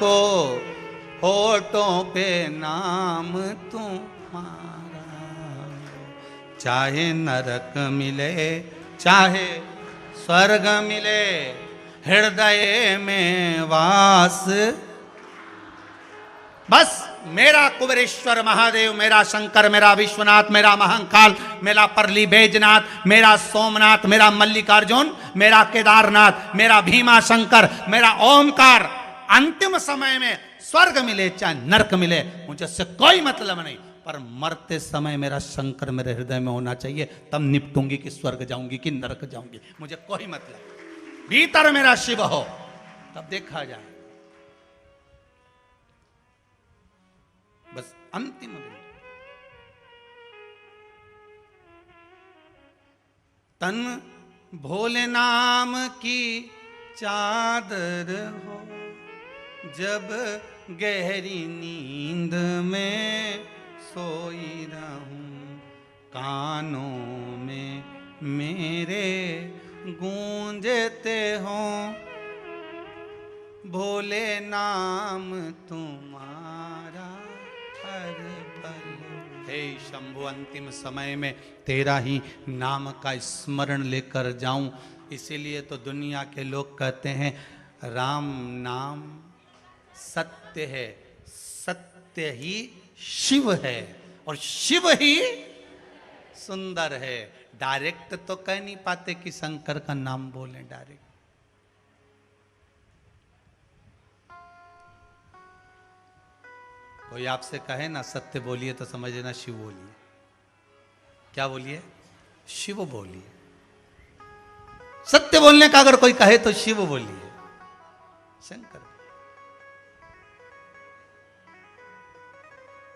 को, होठों पे नाम तुम्हारा, चाहे नरक मिले चाहे स्वर्ग मिले, हृदय में वास। बस मेरा कुबेरेश्वर महादेव, मेरा शंकर, मेरा विश्वनाथ, मेरा महाकाल, मेरा परली बैजनाथ, मेरा सोमनाथ, मेरा मल्लिकार्जुन, मेरा केदारनाथ, मेरा भीमा शंकर, मेरा ओमकार। अंतिम समय में स्वर्ग मिले चाहे नरक मिले, मुझे उससे कोई मतलब नहीं, पर मरते समय मेरा शंकर मेरे हृदय में होना चाहिए। तब निपटूंगी कि स्वर्ग जाऊंगी कि नरक जाऊंगी, मुझे कोई मतलब। भीतर मेरा शिव हो तब देखा जाए। बस अंतिम दिन, तन भोले नाम की चादर हो, जब गहरी नींद में सोई रहूं, कानों में मेरे गूंजते हो भोले नाम तुम्हारा हर पल। हे शंभु, अंतिम समय में तेरा ही नाम का स्मरण लेकर जाऊं। इसीलिए तो दुनिया के लोग कहते हैं राम नाम सत्य है, सत्य ही शिव है और शिव ही सुंदर है। डायरेक्ट तो कह नहीं पाते कि शंकर का नाम बोलें डायरेक्ट। कोई आपसे कहे ना सत्य बोलिए तो समझ लेना शिव बोलिए। क्या बोलिए? शिव बोलिए। सत्य बोलने का अगर कोई कहे तो शिव बोलिए, शंकर।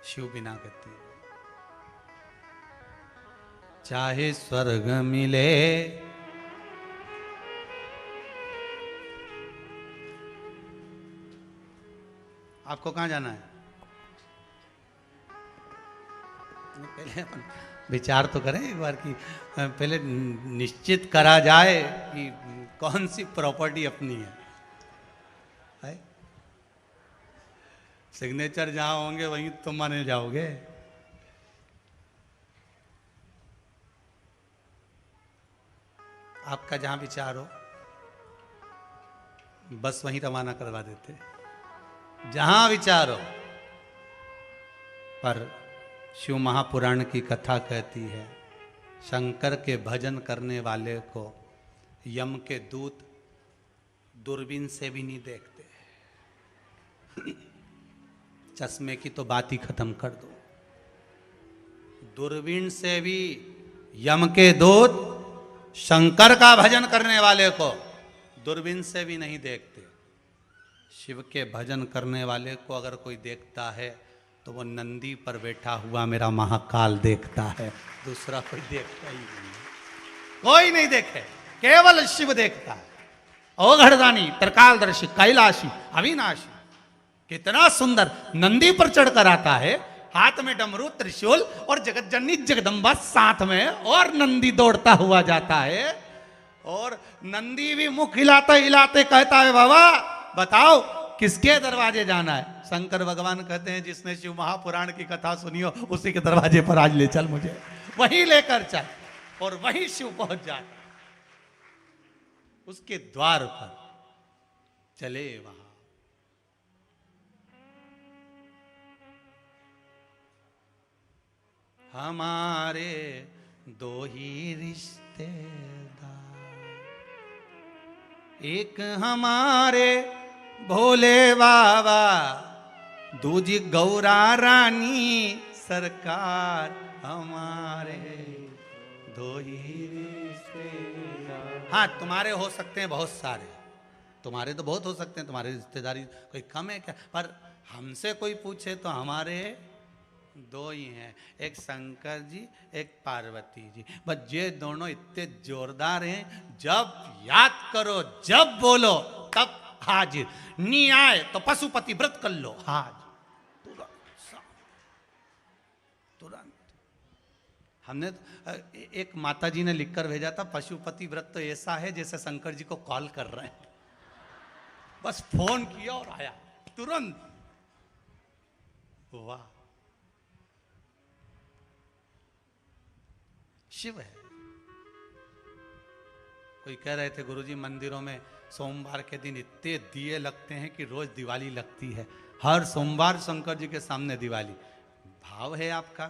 शिव बिना गति, चाहे स्वर्ग मिले। आपको कहां जाना है? पहले अपन विचार तो करें एक बार कि पहले निश्चित करा जाए कि कौन सी प्रॉपर्टी अपनी है? सिग्नेचर जहां होंगे वहीं तुम माने जाओगे। आपका जहां विचार हो बस वहीं रवाना करवा देते, जहां विचार हो। पर शिव महापुराण की कथा कहती है शंकर के भजन करने वाले को यम के दूत दूरबीन से भी नहीं देखते। चश्मे की तो बात ही खत्म कर दो। दूरबीन से भी यम के दूत शंकर का भजन करने वाले को दूरबीन से भी नहीं देखते। शिव के भजन करने वाले को अगर कोई देखता है तो वो नंदी पर बैठा हुआ मेरा महाकाल देखता है, दूसरा कोई देखता ही नहीं है। कोई नहीं देखे, केवल शिव देखता है। ओ घड़दानी, त्रिकालदर्शी, कैलाशी, अविनाशी, कितना सुंदर नंदी पर चढ़कर आता है, हाथ में डमरू, त्रिशूल और जगत जननी जगदम्बा साथ में, और नंदी दौड़ता हुआ जाता है। और नंदी भी मुख हिलाते हिलाते कहता है, बाबा बताओ किसके दरवाजे जाना है। शंकर भगवान कहते हैं, जिसने शिव महापुराण की कथा सुनी हो उसी के दरवाजे पर आज ले चल, मुझे वहीं लेकर चल। और वहीं शिव पहुंच जाता है, उसके द्वार पर चले वहां। हमारे दो ही रिश्तेदार, एक हमारे भोले बाबा, दूजी गौरा रानी सरकार। हमारे दो ही रिश्तेदार। हाँ, तुम्हारे हो सकते हैं बहुत सारे, तुम्हारे तो बहुत हो सकते हैं, तुम्हारी रिश्तेदारी कोई कम है क्या, पर हमसे कोई पूछे तो हमारे दो ही हैं, एक शंकर जी, एक पार्वती जी। बस ये दोनों इतने जोरदार हैं, जब याद करो, जब बोलो तब हाजिर। नहीं आए तो पशुपति व्रत कर लो, हाजिर तुरंत। हमने एक माता जी ने लिखकर भेजा था, पशुपति व्रत तो ऐसा है जैसे शंकर जी को कॉल कर रहे हैं, बस फोन किया और आया तुरंत। वाह, शिव है। कोई कह रहे थे, गुरुजी मंदिरों में सोमवार के दिन इतने दिए लगते हैं कि रोज दिवाली लगती है, हर सोमवार शंकर जी के सामने दिवाली। भाव है आपका,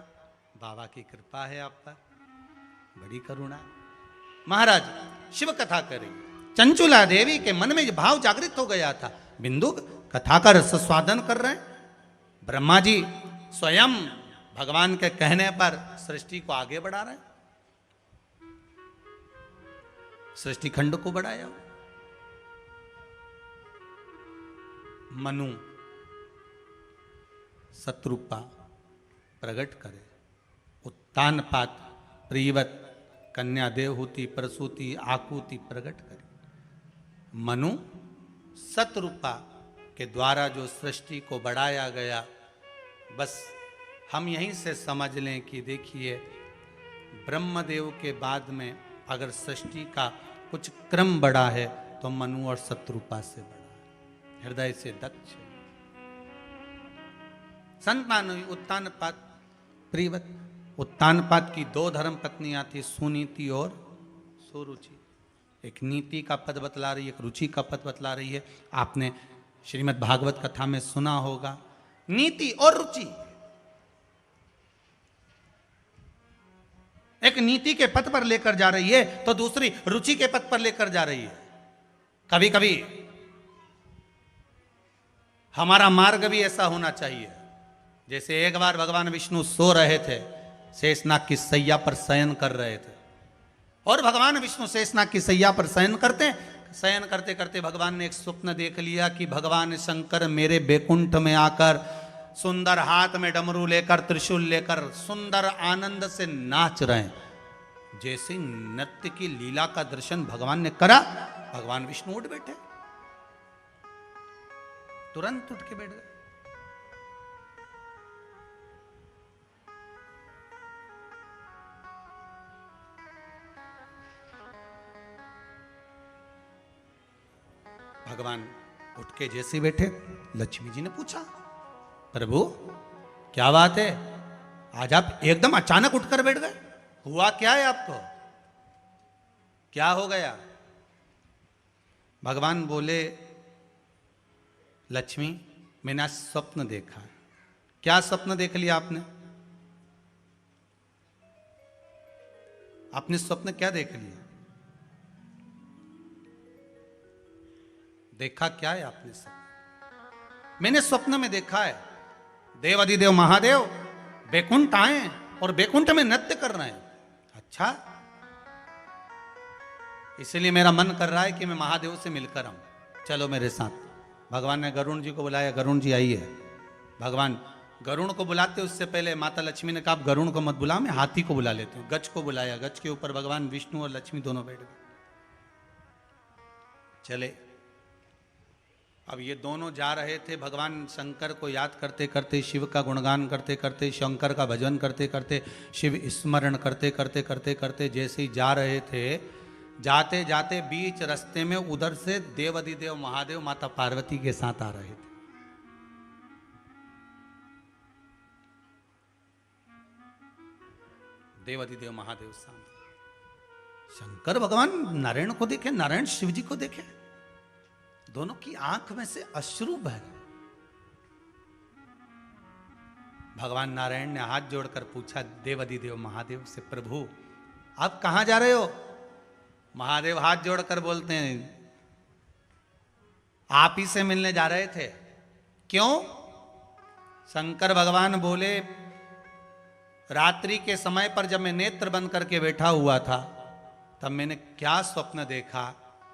बाबा की कृपा है आप पर, बड़ी करुणा। महाराज शिव कथा करें, चंचुला देवी के मन में भाव जागृत हो गया था। बिंदु कथा का रसस्वादन कर रहे हैं। ब्रह्मा जी स्वयं भगवान के कहने पर सृष्टि को आगे बढ़ा रहे हैं, सृष्टि खंड को बढ़ाया। मनु शत्रुपा प्रकट करे, उत्तानपात प्रियवत कन्या देवहूति प्रसूति आकुति प्रकट करे। मनु शत्रुपा के द्वारा जो सृष्टि को बढ़ाया गया, बस हम यहीं से समझ लें कि देखिए, ब्रह्मदेव के बाद में अगर सृष्टि का कुछ क्रम बढ़ा है तो मनु और शत्रुपा से बढ़ा है। हृदय से दक्ष, संतान हुई उत्तानपात प्रियवत। उत्तानपात की दो धर्म पत्नियां थी, सुनीति और सुरुचि। एक नीति का पद बतला रही है, एक रुचि का पद बतला रही है। आपने श्रीमद् भागवत कथा में सुना होगा, नीति और रुचि। एक नीति के पथ पर लेकर जा रही है तो दूसरी रुचि के पथ पर लेकर जा रही है। कभी कभी हमारा मार्ग भी ऐसा होना चाहिए। जैसे एक बार भगवान विष्णु सो रहे थे, शेषनाग की सैया पर शयन कर रहे थे, और भगवान विष्णु शेषनाग की सैया पर शयन करते करते भगवान ने एक स्वप्न देख लिया कि भगवान शंकर मेरे बैकुंठ में आकर सुंदर हाथ में डमरू लेकर त्रिशूल लेकर सुंदर आनंद से नाच रहे हैं। जैसे नृत्य की लीला का दर्शन भगवान ने करा, भगवान विष्णु उठ बैठे, तुरंत उठ के बैठ गए। भगवान उठ के जैसे बैठे, लक्ष्मी जी ने पूछा, प्रभु क्या बात है, आज आप एकदम अचानक उठकर बैठ गए, हुआ क्या है आपको, क्या हो गया? भगवान बोले, लक्ष्मी मैंने आज स्वप्न देखा। क्या स्वप्न देख लिया आपने? आपने स्वप्न क्या देख लिया? देखा क्या है आपने स्वप्न? मैंने स्वप्न में देखा है देवाधिदेव महादेव बैकुंठ आए और बैकुंठ में नृत्य कर रहे हैं। अच्छा, इसलिए मेरा मन कर रहा है कि मैं महादेव से मिलकर आऊं, चलो मेरे साथ। भगवान ने गरुण जी को बुलाया, गरुण जी आइए। भगवान गरुण को बुलाते उससे पहले माता लक्ष्मी ने कहा, गरुण को मत बुला, मैं हाथी को बुला लेती हूँ। गज को बुलाया, गज के ऊपर भगवान विष्णु और लक्ष्मी दोनों बैठ गए। चले, अब ये दोनों जा रहे थे भगवान शंकर को याद करते करते, शिव का गुणगान करते करते, शंकर का भजन करते करते, शिव स्मरण करते करते करते करते जैसे ही जा रहे थे, जाते जाते बीच रास्ते में उधर से देवाधिदेव महादेव माता पार्वती के साथ आ रहे थे। देवाधिदेव महादेव सामने, शंकर भगवान नारायण को देखे, नारायण शिव जी को देखे, दोनों की आंख में से अश्रु बह रहे। भगवान नारायण ने हाथ जोड़कर पूछा देवाधिदेव महादेव से, प्रभु आप कहां जा रहे हो? महादेव हाथ जोड़कर बोलते हैं, आप ही से मिलने जा रहे थे। क्यों? शंकर भगवान बोले, रात्रि के समय पर जब मैं नेत्र बंद करके बैठा हुआ था, तब मैंने क्या स्वप्न देखा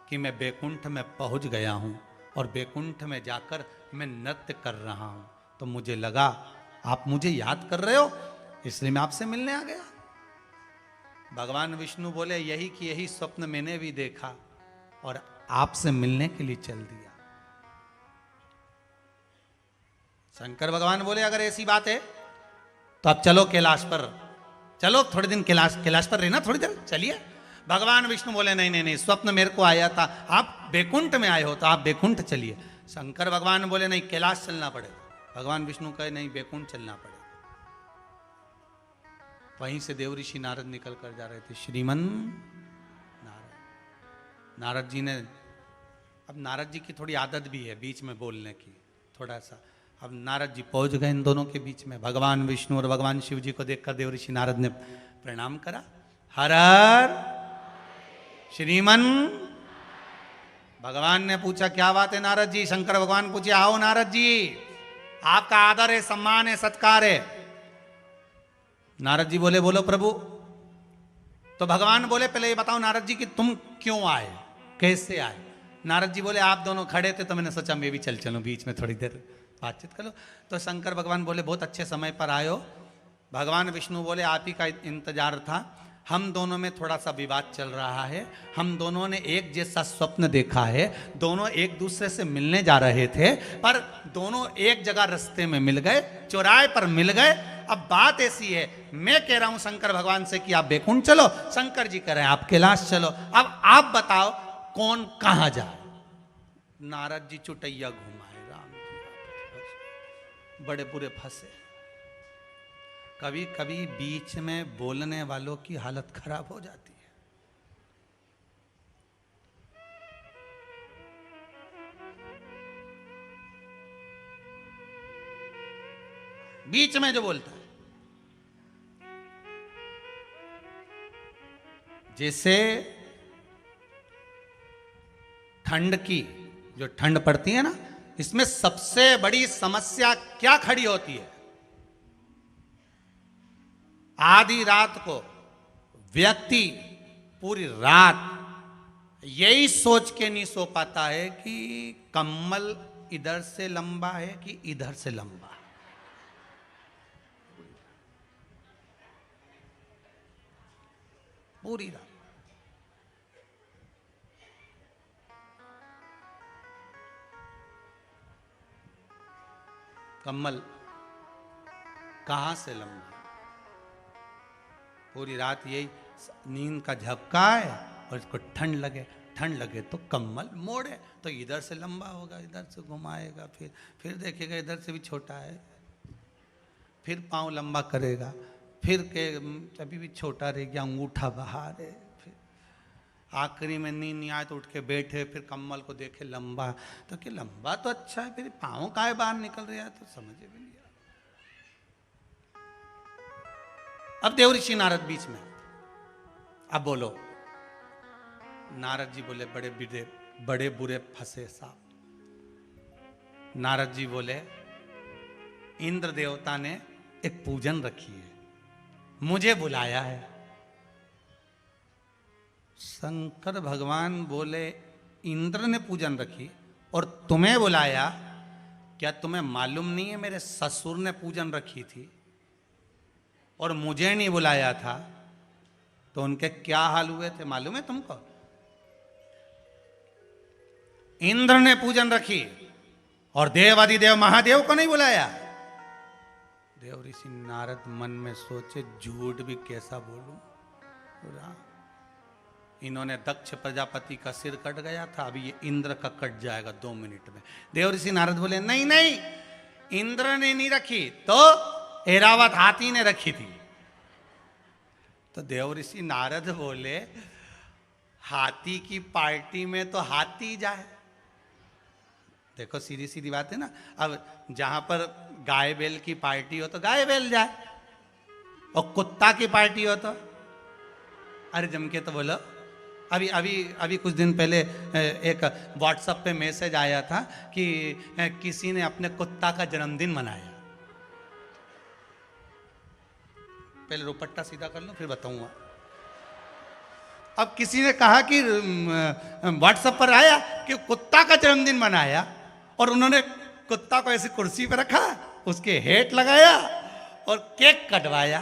कि मैं बैकुंठ में पहुंच गया हूं और बैकुंठ में जाकर मैं नृत्य कर रहा हूं। तो मुझे लगा आप मुझे याद कर रहे हो, इसलिए मैं आपसे मिलने आ गया। भगवान विष्णु बोले, यही कि यही स्वप्न मैंने भी देखा और आपसे मिलने के लिए चल दिया। शंकर भगवान बोले, अगर ऐसी बात है तो आप चलो कैलाश पर, चलो थोड़े दिन कैलाश पर रहना, थोड़ी देर चलिए। भगवान विष्णु बोले, नहीं नहीं नहीं, स्वप्न मेरे को आया था, आप बैकुंठ में आए हो तो आप बैकुंठ चलिए। शंकर भगवान बोले, नहीं कैलाश चलना पड़ेगा। भगवान विष्णु कहे, नहीं बैकुंठ चलना पड़ेगा। वहीं से देव ऋषि नारद निकल कर जा रहे थे। श्रीमन नारद जी ने, अब नारद जी की थोड़ी आदत भी है बीच में बोलने की, थोड़ा सा। अब नारद जी पहुंच गए इन दोनों के बीच में। भगवान विष्णु और भगवान शिव जी को देखकर देव ऋषि नारद ने प्रणाम करा। हर हर श्रीमन। भगवान ने पूछा, क्या बात है नारद जी? शंकर भगवान पूछे, आओ नारद जी, आपका आदर है, सम्मान है, सत्कार है। नारद जी बोले, बोलो प्रभु। तो भगवान बोले, पहले ये बताओ नारद जी कि तुम क्यों आए, कैसे आए? नारद जी बोले, आप दोनों खड़े थे तो मैंने सोचा मैं भी चलूं बीच में, थोड़ी देर बातचीत कर लो। तो शंकर भगवान बोले, बहुत अच्छे समय पर आए हो। भगवान विष्णु बोले, आप ही का इंतजार था। हम दोनों में थोड़ा सा विवाद चल रहा है, हम दोनों ने एक जैसा स्वप्न देखा है, दोनों एक दूसरे से मिलने जा रहे थे, पर दोनों एक जगह रास्ते में मिल गए, चौराहे पर मिल गए। अब बात ऐसी है, मैं कह रहा हूं शंकर भगवान से कि आप बैकुंठ चलो, शंकर जी कह रहे हैं आप कैलाश चलो। अब आप बताओ कौन कहां जाए? नारद जी चुटैया घुमाए, राम जी बड़े बुरे फंसे। कभी कभी बीच में बोलने वालों की हालत खराब हो जाती है। बीच में जो बोलता है, जैसे ठंड की जो ठंड पड़ती है ना, इसमें सबसे बड़ी समस्या क्या खड़ी होती है? आधी रात को व्यक्ति पूरी रात यही सोच के नहीं सो पाता है कि कम्बल इधर से लंबा है कि इधर से लंबा। पूरी रात कम्बल कहां से लंबा। पूरी रात यही नींद का झपका है और इसको ठंड लगे तो कम्बल मोड़े तो इधर से लंबा होगा, इधर से घुमाएगा, फिर देखेगा इधर से भी छोटा है, फिर पाँव लंबा करेगा, फिर के अभी भी छोटा रह गया, अंगूठा बाहर है, फिर आखिरी में नींद नहीं आए तो उठ के बैठे, फिर कम्बल को देखे लंबा, तो कि लंबा तो अच्छा है, फिर पाँव काहे बाहर निकल रहा है, तो समझ भी नहीं। अब देव ऋषि नारद बीच में, अब बोलो। नारद जी बोले, बड़े बुरे फंसे साहब। नारद जी बोले, इंद्र देवता ने एक पूजन रखी है, मुझे बुलाया है। शंकर भगवान बोले, इंद्र ने पूजन रखी और तुम्हें बुलाया, क्या तुम्हें मालूम नहीं है मेरे ससुर ने पूजन रखी थी और मुझे नहीं बुलाया था? तो उनके क्या हाल हुए थे मालूम है तुमको? इंद्र ने पूजन रखी और देवादिदेव महादेव को नहीं बुलाया। देव ऋषि नारद मन में सोचे, झूठ भी कैसा बोलूं। इन्होंने दक्ष प्रजापति का सिर कट गया था, अभी ये इंद्र का कट जाएगा 2 मिनट में। देव ऋषि नारद बोले, नहीं नहीं, इंद्र ने नहीं रखी तो ऐरावत हाथी ने रखी थी। तो देव ऋषि नारद बोले, हाथी की पार्टी में तो हाथी जाए। देखो सीधी सीधी बात है ना। अब जहां पर गाय बैल की पार्टी हो तो गाय बैल जाए, और कुत्ता की पार्टी हो तो अरे जम के तो बोलो। अभी अभी अभी कुछ दिन पहले एक व्हाट्सएप पे मैसेज आया था कि किसी ने अपने कुत्ता का जन्मदिन मनाया। पहले रुपट्टा सीधा कर लो फिर बताऊंगा। अब किसी ने कहा कि व्हाट्सएप पर आया कि कुत्ता का जन्मदिन मनाया, और उन्होंने कुत्ता को ऐसी कुर्सी पर रखा, उसके हेट लगाया और केक कटवाया।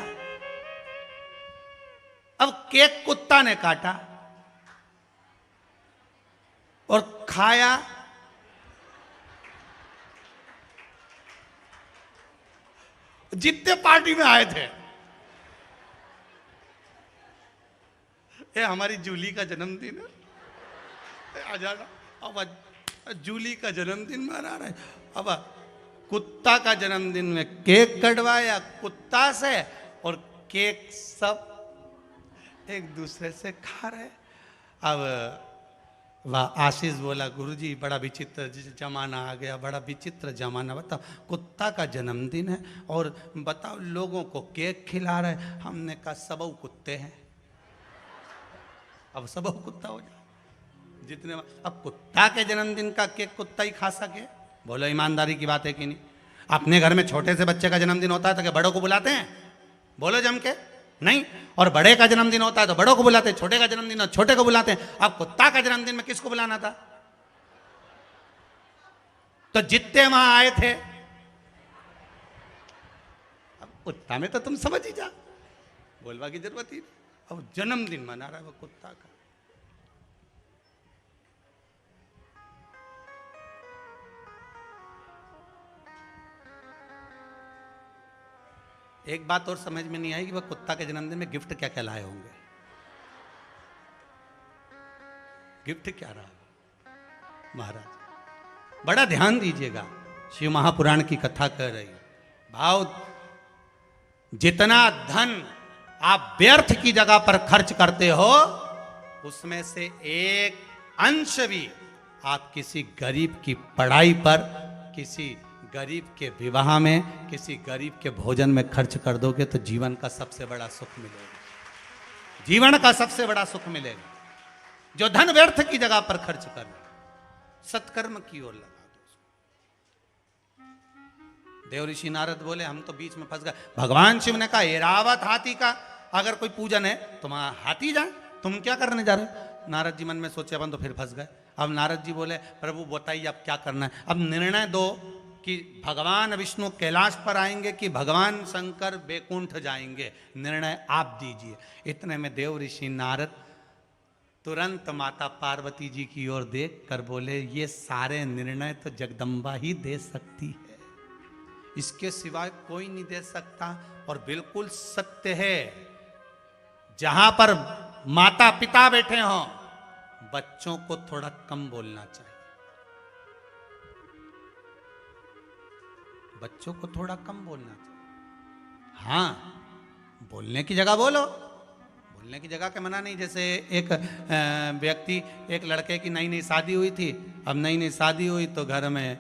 अब केक कुत्ता ने काटा और खाया। जितने पार्टी में आए थे, ये हमारी जूली का जन्मदिन है, आ जाना। अब जूली का जन्मदिन मना रहे, अब कुत्ता का जन्मदिन में केक कटवाया कुत्ता से, और केक सब एक दूसरे से खा रहे। अब वाह, आशीष बोला, गुरुजी बड़ा विचित्र जमाना आ गया, बड़ा विचित्र जमाना। बताओ, कुत्ता का जन्मदिन है और बताओ लोगों को केक खिला रहे। हमने कहा सबऊ कुत्ते हैं, अब सबऊ कुत्ता हो जाए जितने। अब कुत्ता के जन्मदिन का केक कुत्ता ही खा सके? बोलो ईमानदारी की बात है कि नहीं? अपने घर में छोटे से बच्चे का जन्मदिन होता है तो क्या बड़ों को बुलाते हैं? बोलो जम के, नहीं। और बड़े का जन्मदिन होता है तो बड़ों को बुलाते हैं, छोटे का जन्मदिन हो छोटे को बुलाते हैं। अब कुत्ता का जन्मदिन में किसको बुलाना था? तो जितने वहां आए थे, अब कुत्ता में तो तुम समझ ही जा, बोलवा की जरूरत ही। अब जन्मदिन मना रहा है वो कुत्ता का। एक बात और समझ में नहीं आई कि वह कुत्ता के जन्मदिन में गिफ्ट क्या क्या लाए होंगे। गिफ्ट क्या रहा महाराज? बड़ा ध्यान दीजिएगा, शिव महापुराण की कथा कर रही भाव। जितना धन आप व्यर्थ की जगह पर खर्च करते हो, उसमें से एक अंश भी आप किसी गरीब की पढ़ाई पर, किसी गरीब के विवाह में, किसी गरीब के भोजन में खर्च कर दोगे तो जीवन का सबसे बड़ा सुख मिलेगा। जीवन का सबसे बड़ा सुख मिलेगा। जो धन व्यर्थ की जगह पर खर्च कर, सत्कर्म की ओर लगा दो। देव ऋषि नारद बोले, हम तो बीच में फंस गए। भगवान शिव ने कहा, ऐरावत हाथी का अगर कोई पूजन है तो वहां हाथी जाए, तुम क्या करने जा रहे हो? नारद जी मन में सोचे, अपन तो फिर फंस गए। अब नारद जी बोले, प्रभु बताइए अब क्या करना है? अब निर्णय दो कि भगवान विष्णु कैलाश पर आएंगे कि भगवान शंकर बैकुंठ जाएंगे, निर्णय आप दीजिए। इतने में देव ऋषि नारद तुरंत माता पार्वती जी की ओर देख कर बोले, ये सारे निर्णय तो जगदम्बा ही दे सकती है, इसके सिवाय कोई नहीं दे सकता। और बिल्कुल सत्य है, जहां पर माता पिता बैठे हों, बच्चों को थोड़ा कम बोलना चाहिए। बच्चों को थोड़ा कम बोलना चाहिए। हाँ, बोलने की जगह बोलो, बोलने की जगह के मना नहीं। जैसे एक व्यक्ति, एक लड़के की नई नई शादी हुई थी। अब नई नई शादी हुई तो घर में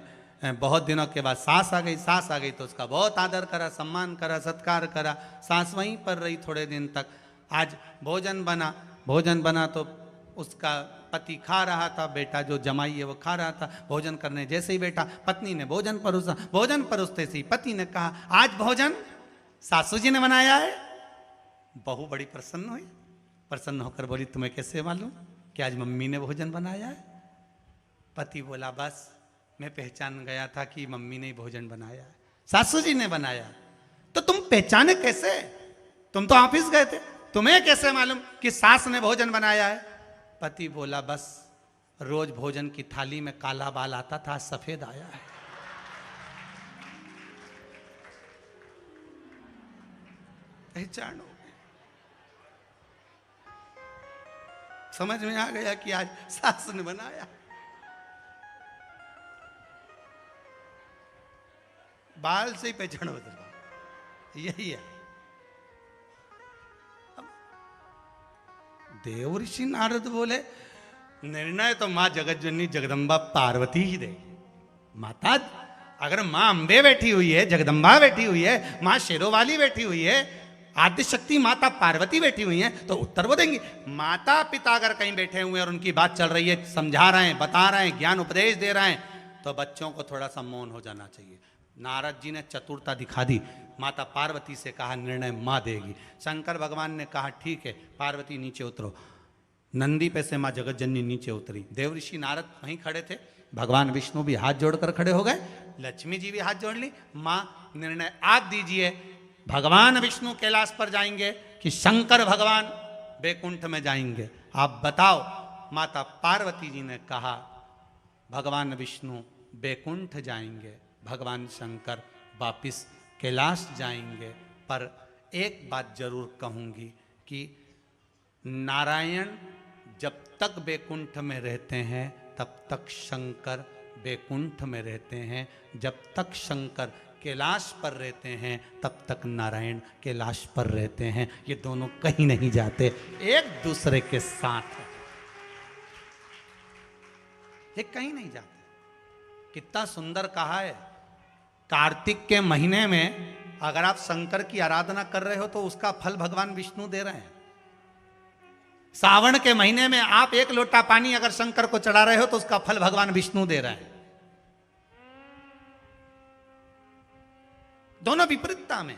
बहुत दिनों के बाद सास आ गई। सास आ गई तो उसका बहुत आदर करा, सम्मान करा, सत्कार करा। सास वहीं पर रही थोड़े दिन तक। आज भोजन बना, भोजन बना तो उसका पति खा रहा था, बेटा जो जमाई है वो खा रहा था। भोजन करने जैसे ही बैठा, पत्नी ने भोजन परोसा। भोजन परोसते से ही पति ने कहा, आज भोजन सासू जी ने बनाया है। बहू बड़ी प्रसन्न हुई, प्रसन्न होकर बोली, तुम्हें कैसे मालूम कि आज मम्मी ने भोजन बनाया है? पति बोला, बस मैं पहचान गया था कि मम्मी ने भोजन बनाया है, सासू जी ने बनाया। तो तुम पहचाने कैसे? तुम तो ऑफिस गए थे, तुम्हें कैसे मालूम कि सास ने भोजन बनाया है? पति बोला, बस रोज भोजन की थाली में काला बाल आता था, सफेद आया है। पहचान हो गई, समझ में आ गया कि आज सास ने बनाया। बाल से ही पहचान होता, यही है। देव ऋषि नारद बोले, निर्णय तो मां जगत जननी जगदम्बा पार्वती ही देगी। माता, अगर मां अंबे बैठी हुई है, जगदम्बा बैठी हुई है, मां शेरोवाली बैठी हुई है, आद्य शक्ति माता पार्वती बैठी हुई है, तो उत्तर वो देंगी। माता पिता अगर कहीं बैठे हुए हैं और उनकी बात चल रही है, समझा रहे हैं, बता रहे हैं, ज्ञान उपदेश दे रहे हैं, तो बच्चों को थोड़ा सा मौन हो जाना चाहिए। नारद जी ने चतुरता दिखा दी, माता पार्वती से कहा निर्णय मां देगी। शंकर भगवान ने कहा ठीक है, पार्वती नीचे उतरो। नंदी पे से मां जगत जननी नीचे उतरी। देव ऋषि नारद वहीं खड़े थे, भगवान विष्णु भी हाथ जोड़कर खड़े हो गए, लक्ष्मी जी भी हाथ जोड़ ली। मां निर्णय आप दीजिए, भगवान विष्णु कैलाश पर जाएंगे कि शंकर भगवान बैकुंठ में जाएंगे, आप बताओ। माता पार्वती जी ने कहा भगवान विष्णु बैकुंठ जाएंगे, भगवान शंकर वापिस कैलाश जाएंगे। पर एक बात जरूर कहूंगी कि नारायण जब तक बैकुंठ में रहते हैं तब तक शंकर बैकुंठ में रहते हैं, जब तक शंकर कैलाश पर रहते हैं तब तक नारायण कैलाश पर रहते हैं। ये दोनों कहीं नहीं जाते, एक दूसरे के साथ है, ये कहीं नहीं जाते। कितना सुंदर कहा है, कार्तिक के महीने में अगर आप शंकर की आराधना कर रहे हो तो उसका फल भगवान विष्णु दे रहे हैं। सावन के महीने में आप एक लोटा पानी अगर शंकर को चढ़ा रहे हो तो उसका फल भगवान विष्णु दे रहे हैं। दोनों विपरीतता में,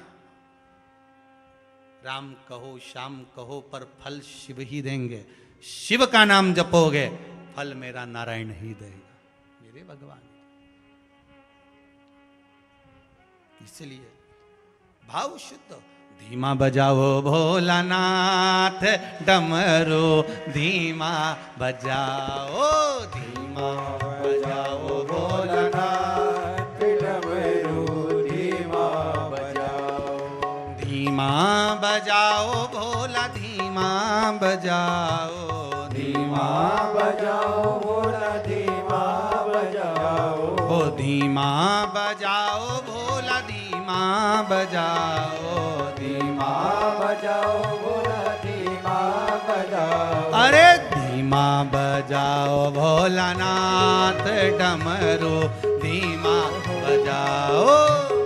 राम कहो श्याम कहो पर फल शिव ही देंगे, शिव का नाम जपोगे फल मेरा नारायण ही देगा, मेरे भगवान। इसलिए भाव शुद्ध, धीमा बजाओ भोलानाथ डमरू, धीमा बजाओ, धीमा बजाओ भोलानाथ डमरू, धीमा बजाओ, धीमा बजाओ भोला, धीमा बजाओ, धीमा बजाओ भोला, धीमा बजाओ, ओ धीमा बजाओ भोला, धीमा बजाओ, धीमा बजाओ भोला, धीमा बजाओ, अरे धीमा बजाओ भोलानाथ डमरू, धीमा बजाओ।